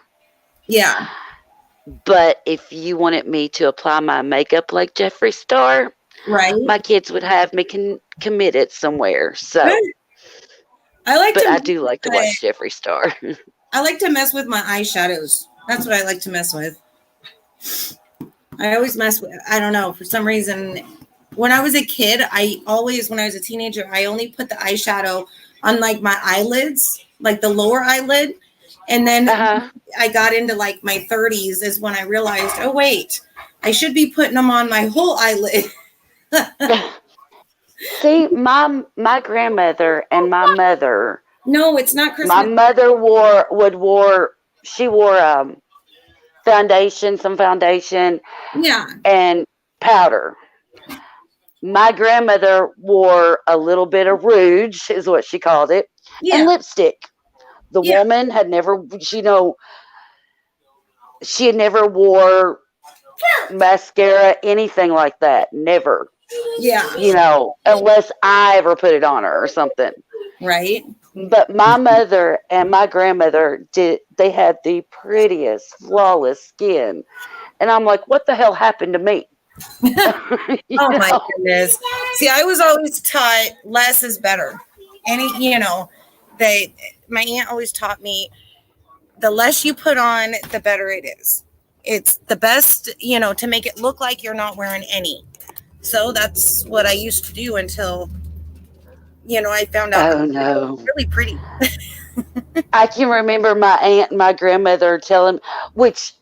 Yeah. But if you wanted me to apply my makeup like Jeffree Star, Right. my kids would have me committed somewhere. So, Good. but I do like to watch Jeffree Star. I like to mess with my eyeshadows. That's what I like to mess with. I always mess with, I don't know, for some reason. When I was a kid, when I was a teenager, I only put the eyeshadow on like my eyelids, like the lower eyelid. And then I got into like my 30s is when I realized, oh, wait, I should be putting them on my whole eyelid. See, my grandmother and my mother. No, it's not Christmas. My mother wore some foundation, yeah, and powder. My grandmother wore a little bit of rouge, is what she called it, and lipstick. The woman had never, she had never wore mascara, anything like that. Never. Yeah. Unless I ever put it on her or something. Right. But my mother and my grandmother they had the prettiest, flawless skin. And I'm like, what the hell happened to me? Oh my goodness. See, I was always taught less is better. My aunt always taught me the less you put on, the better it is. It's the best, to make it look like you're not wearing any. So that's what I used to do until, I found out. Oh no. Really pretty. I can remember my aunt and my grandmother telling, which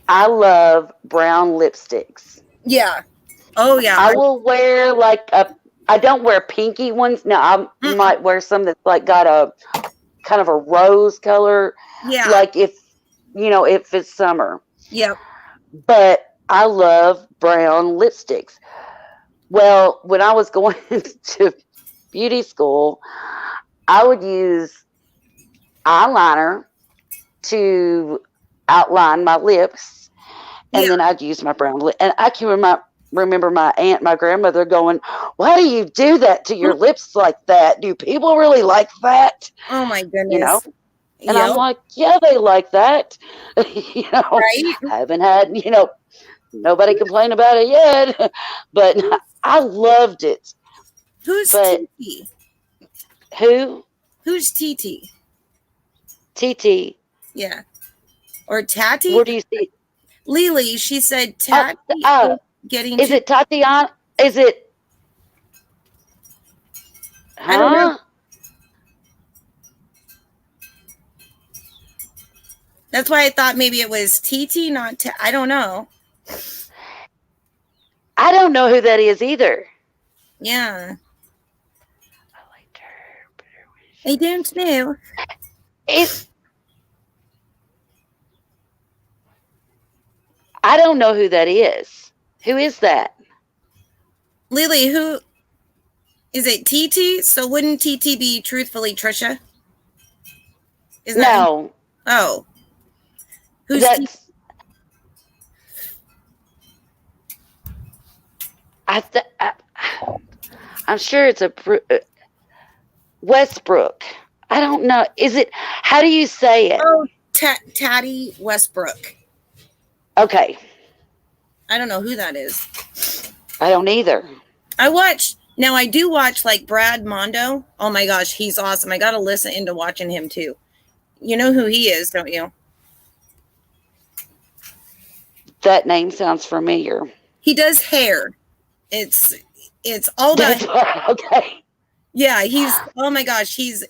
I love brown lipsticks. Yeah. Oh yeah. I will wear I don't wear pinky ones. Now I might wear some that's like got a kind of a rose color. Yeah. Like if it's summer. Yep. But I love brown lipsticks. Well, when I was going to beauty school, I would use eyeliner to outline my lips, and then I'd use my brown lip. And I can remember my aunt, my grandmother going, "Why do you do that to your lips like that? Do people really like that?" Oh my goodness. And I'm like, yeah, they like that. Right? I haven't had, nobody complain about it yet, but I loved it. Who's TT? Who? Who's TT? TT. Yeah. Or Tati? Where do you see? Lily, she said Tati getting. Is it Tatiana? Is it? I don't know. That's why I thought maybe it was TT, not I don't know. I don't know who that is either. Yeah. I liked her. I don't know. I don't know who that is. Who is that? Lily, who is it? TT? So wouldn't TT be truthfully Trisha? No. Oh. Who's I'm sure it's a Westbrook. I don't know. Is it? How do you say it? Oh, Tati Westbrook. Okay. I don't know who that is. I don't either. I do watch like Brad Mondo. Oh my gosh, he's awesome. I got to listen into watching him too. You know who he is, don't you? That name sounds familiar. He does hair. It's all that. Okay. Yeah, oh my gosh, he's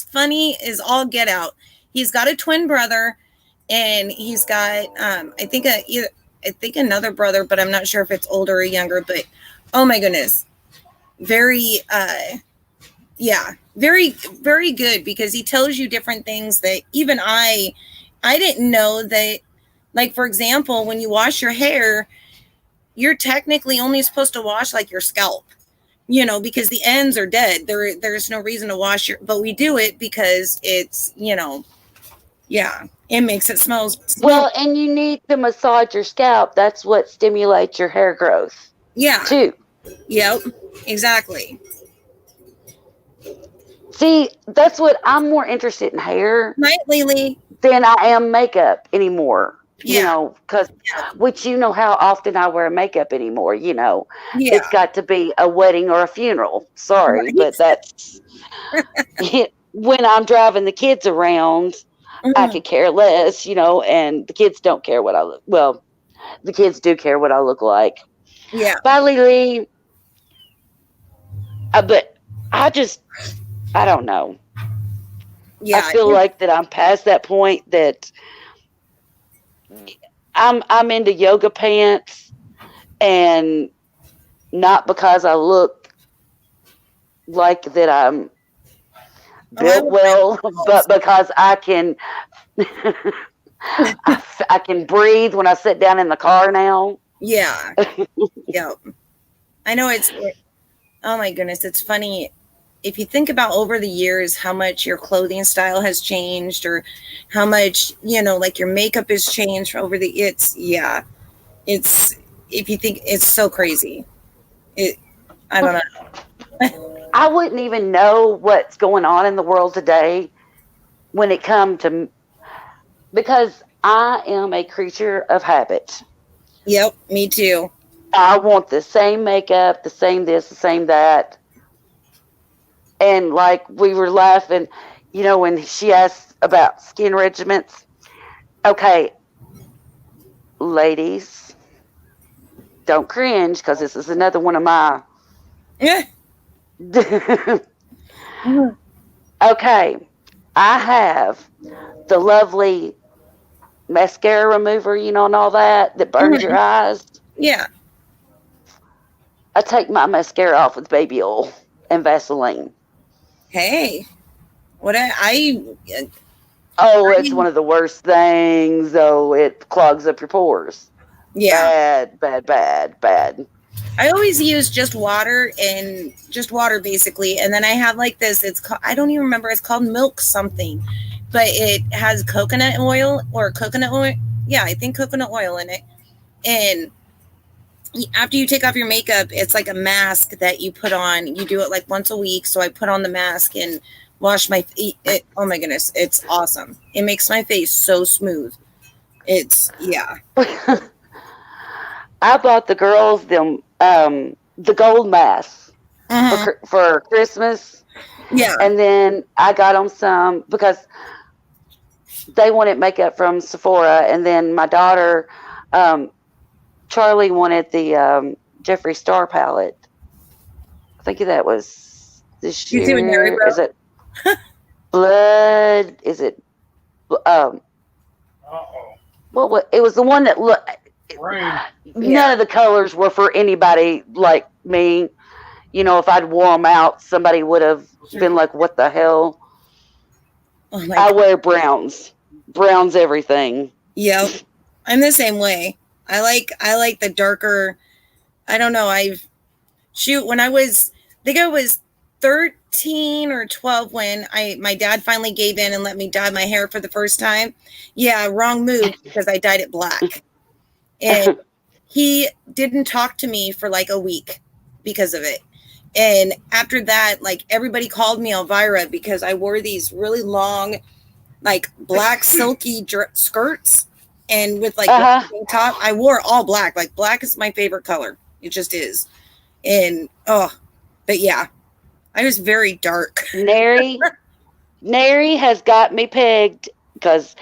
funny as all get out. He's got a twin brother, and he's got I think another brother, but I'm not sure if it's older or younger. But oh my goodness, very very, very good, because he tells you different things that even I didn't know that. Like, for example, when you wash your hair, you're technically only supposed to wash like your scalp, because the ends are dead. There's no reason to wash but we do it because it's, it makes it smell. Well, and you need to massage your scalp. That's what stimulates your hair growth. Yeah. Too. Yep. Exactly. See, that's what I'm more interested in hair. Right, Lily? Than I am makeup anymore. you know, because which you know how often I wear makeup anymore. You know, it's got to be a wedding or a funeral. Sorry, Right. but that's when I'm driving the kids around. I could care less, you know, and the kids don't care what I look. Well, the kids do care what I look like. Yeah. Bye, Lily. But I don't know. Yeah. I feel like that I'm past that point that I'm into yoga pants, and not because I look like that I'm built well, but because I can I can breathe when I sit down in the car now. Yeah. Yeah. I know oh my goodness, it's funny. If you think about over the years how much your clothing style has changed, or how much, you know, like your makeup has changed over it's if you think, it's so crazy. I don't know. I wouldn't even know what's going on in the world today when it comes to, because I am a creature of habit. Yep, me too. I want the same makeup, the same this, the same that. And like we were laughing, you know, when she asked about skin regimens. Okay, ladies, don't cringe, because this is another one of my. Okay, I have the lovely mascara remover, you know, and all that burns your eyes. Yeah. I take my mascara off with baby oil and Vaseline. Hey, it's one of the worst things, though. It clogs up your pores. Yeah. Bad. I always use just water basically. And then I have like this, I don't even remember, it's called milk something, but it has coconut oil. Yeah, I think coconut oil in it. And after you take off your makeup, it's like a mask that you put on. You do it like once a week. So I put on the mask and wash my feet. Oh my goodness, it's awesome. It makes my face so smooth. Yeah. I bought the girls the gold masks for Christmas. Yeah. And then I got them some because they wanted makeup from Sephora. And then my daughter, Charlie, wanted the Jeffree Star palette. I think that was this year. Is it Blood? Is it what? It was the one that looked. None of the colors were for anybody like me. You know, if I'd wore them out, somebody would have been like, "What the hell?" I wear browns everything. Yep, I'm the same way. I like the darker. I don't know. When I think I was 13 or 12 when my dad finally gave in and let me dye my hair for the first time. Yeah, wrong move, because I dyed it black. And he didn't talk to me for like a week because of it. And after that, like, everybody called me Elvira because I wore these really long, like, black silky skirts, and with like top. I wore all black. Like, black is my favorite color. It just is. And but yeah, I was very dark. Nary has got me pegged, because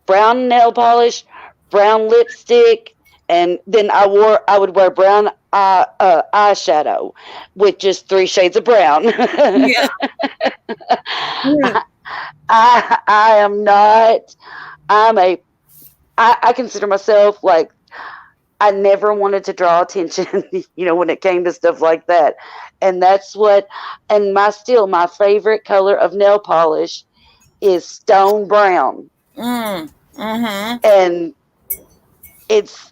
brown nail polish, brown lipstick, and then I would wear brown eyeshadow with just 3 shades of brown. Yeah. I am not. I consider myself like, I never wanted to draw attention, you know, when it came to stuff like that. And that's and my favorite color of nail polish is stone brown. And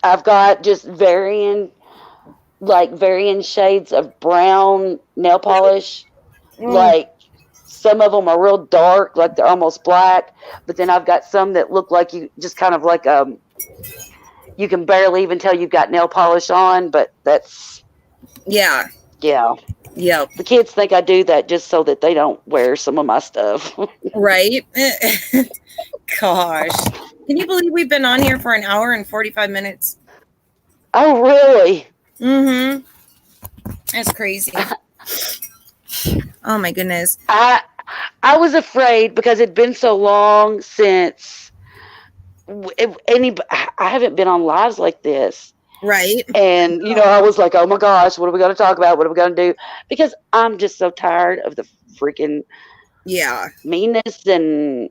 I've got just varying shades of brown nail polish. Like, some of them are real dark, like they're almost black, but then I've got some that look like you just kind of like you can barely even tell you've got nail polish on, but that's yeah. The kids think I do that just so that they don't wear some of my stuff. Right. Gosh. Can you believe we've been on here for an hour and 45 minutes? Oh, really? Mm-hmm. That's crazy. Oh my goodness. I was afraid because it'd been so long since I haven't been on lives like this. Right. And, I was like, oh my gosh, what are we going to talk about? What are we going to do? Because I'm just so tired of the freaking meanness and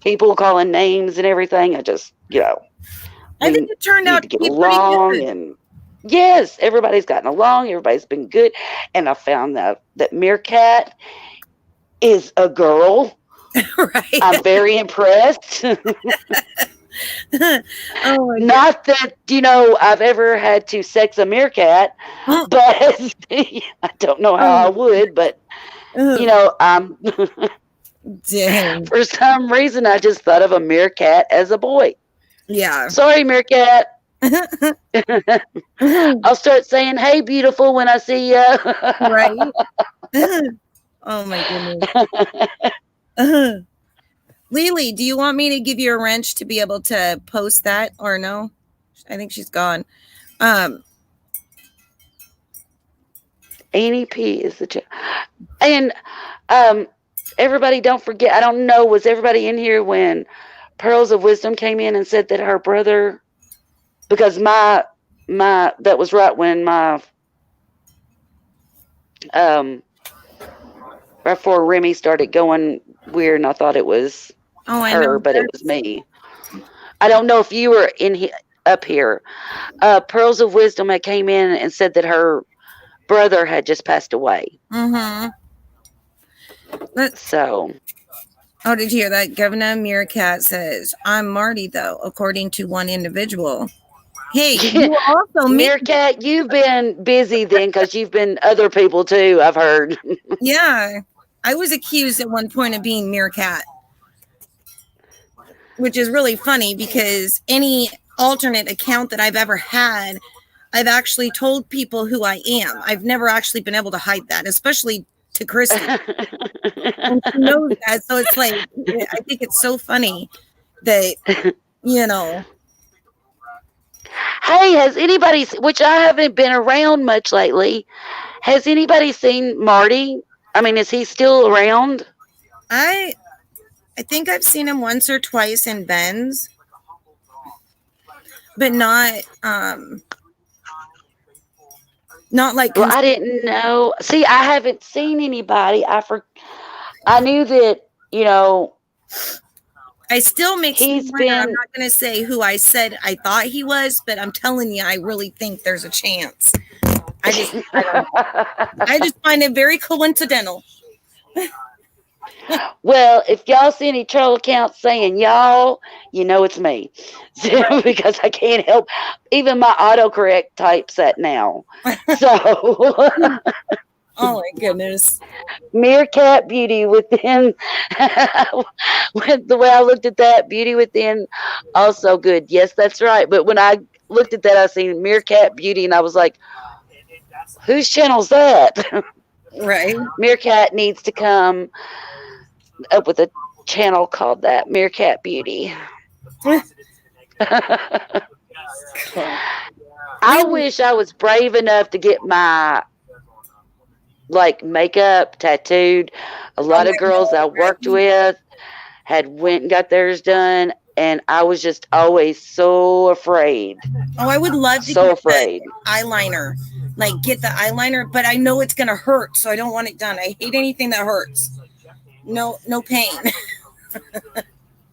people calling names and everything. I just, I think it turned out to get be along pretty good. and yes, everybody's gotten along. Everybody's been good. And I found that Meerkat is a girl. Right. I'm very impressed. Oh my Not that, I've ever had to sex a meerkat, but I don't know how I would, but, I'm dang. For some reason, I just thought of a meerkat as a boy. Yeah. Sorry, meerkat. I'll start saying, hey, beautiful, when I see you. Right. Oh my goodness. Lily, do you want me to give you a wrench to be able to post that or no? I think she's gone. Annie P is the chat. And everybody, don't forget, I don't know, was everybody in here when Pearls of Wisdom came in and said that her brother, because my that was right when my right before Remy started going weird, and I thought it was her, but it was me. I don't know if you were up here. Pearls of Wisdom had came in and said that her brother had just passed away. Mm-hmm. So. Oh, did you hear that? Governor Meerkat says, I'm Marty, though, according to one individual. Hey, you also Meerkat, you've been busy then because you've been other people too, I've heard. Yeah. I was accused at one point of being Meerkat, which is really funny because any alternate account that I've ever had, I've actually told people who I am. I've never actually been able to hide that, especially to Christy. And she knows that. So it's like, I think it's so funny that, Hey, has anybody, which I haven't been around much lately, has anybody seen Marty? I mean, is he still around? I think I've seen him once or twice in Ben's, but not like. Well, I didn't know. See, I haven't seen anybody. I knew that, I still make I'm not going to say who I said I thought he was, but I'm telling you, I really think there's a chance. I just find it very coincidental. Well, if y'all see any troll accounts saying y'all, it's me. Because I can't help. Even my autocorrect types that now. So. Oh my goodness. Meerkat Beauty Within. With the way I looked at that, Beauty Within, also good. Yes, that's right. But when I looked at that, I seen Meerkat Beauty, and I was like, whose channel's that? Right. Meerkat needs to come up with a channel called that, Meerkat Beauty. I wish I was brave enough to get my makeup tattooed. A lot of girls I worked with had went and got theirs done, and I was just always so afraid. Oh, I would love to get afraid. Eyeliner. Get the eyeliner, but I know it's gonna hurt, so I don't want it done. I hate anything that hurts. No pain.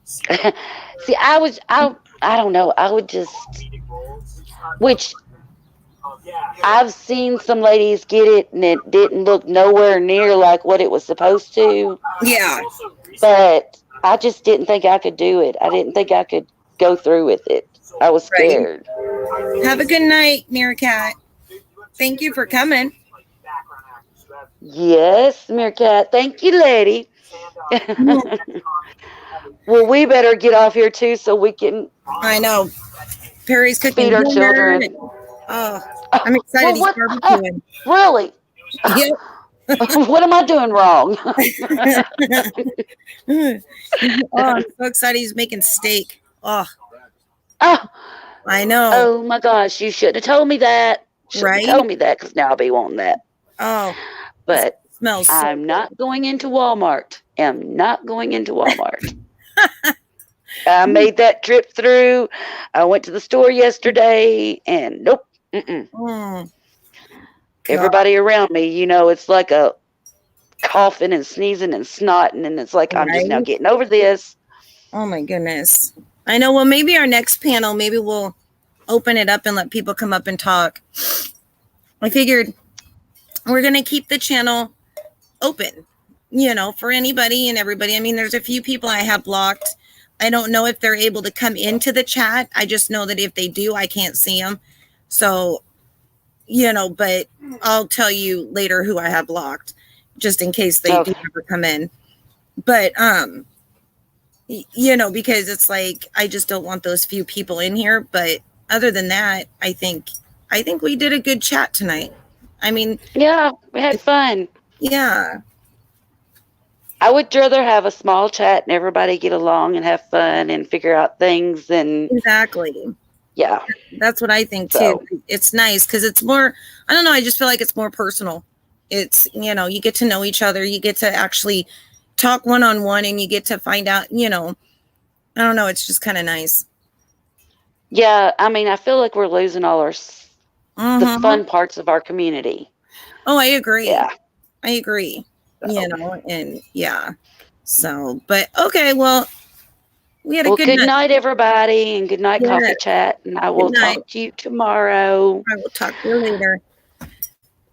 See, I don't know. I would just, which I've seen some ladies get it and it didn't look nowhere near like what it was supposed to. Yeah. But I just didn't think I could do it. I didn't think I could go through with it. I was scared. Right. Have a good night, Meerkat. Thank you for coming. Yes, Meerkat. Thank you, lady. Well, we better get off here too so we can. I know. Perry's cooking feed our children. Oh, I'm excited. Really? Yep. What am I doing wrong? Oh, I'm so excited he's making steak. Oh, Oh, I know. oh my gosh, you shouldn't have told me that. Shouldn't Right? have told me that because now I'll be wanting that. Oh, But it smells so I'm not going into Walmart. I'm not going into Walmart. I made that trip through. I went to the store yesterday and nope. Mm-mm. God. Everybody around me, it's like a coughing and sneezing and snotting, and it's like I'm just now Right? getting over this. Oh my goodness. I know. Well, maybe our next panel, maybe we'll open it up and let people come up and talk. I figured we're going to keep the channel open, for anybody and everybody. I mean, there's a few people I have blocked. I don't know if they're able to come into the chat. I just know that if they do, I can't see them. So, but I'll tell you later who I have blocked just in case they do ever come in. But, because it's like, I just don't want those few people in here. But other than that, I think we did a good chat tonight. I mean, yeah, we had fun. Yeah. I would rather have a small chat and everybody get along and have fun and figure out things and Exactly. Yeah. That's what I think too. It's nice because it's more, I don't know, I just feel like it's more personal. It's, you get to know each other, you get to actually talk one-on-one and you get to find out, I don't know, it's just kind of nice. Yeah, I mean, I feel like we're losing all the fun parts of our community. Oh, I agree. Yeah. I agree. And yeah. So, but okay, well, we had a good night, everybody, and good night, Coffee Chat. And I will talk to you tomorrow. I will talk to you later.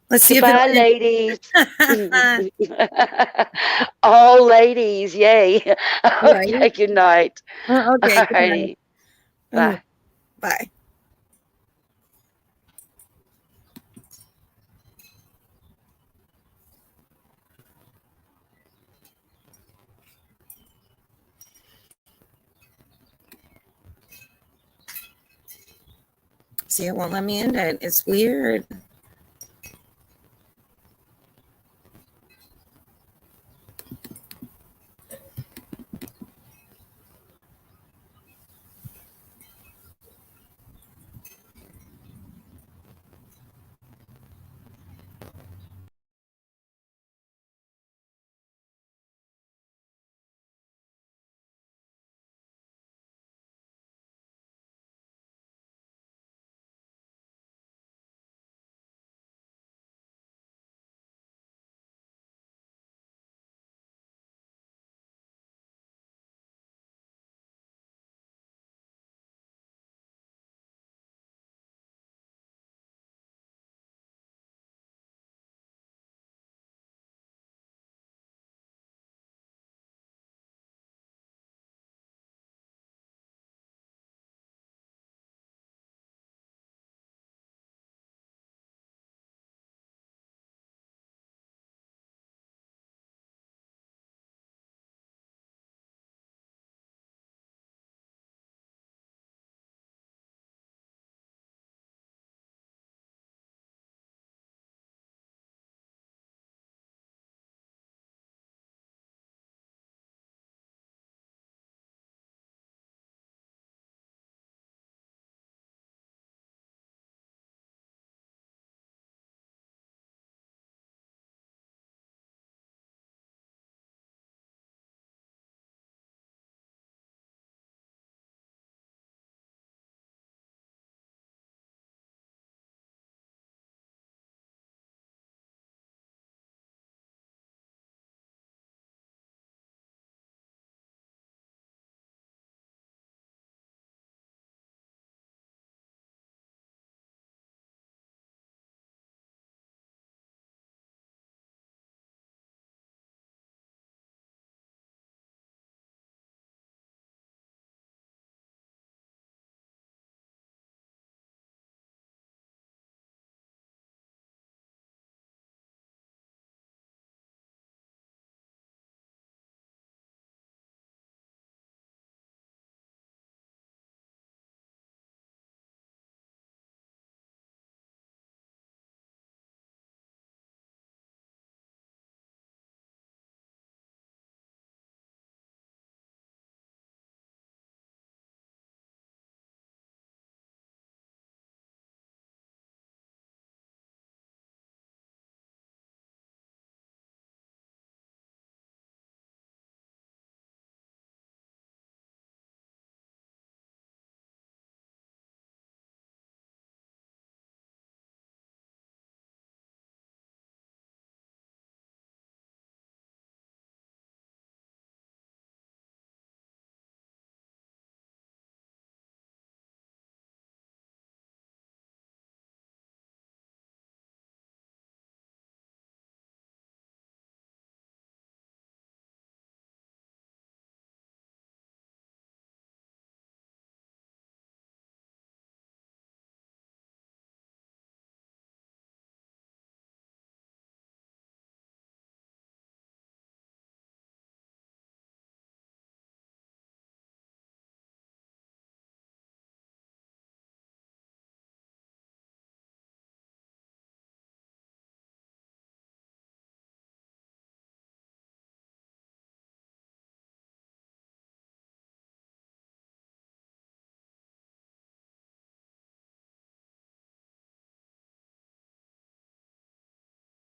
Let's see Goodbye, ladies. All ladies, yay. Okay, good night. Okay, good night. Bye. Bye. See, it won't let me end it. It's weird.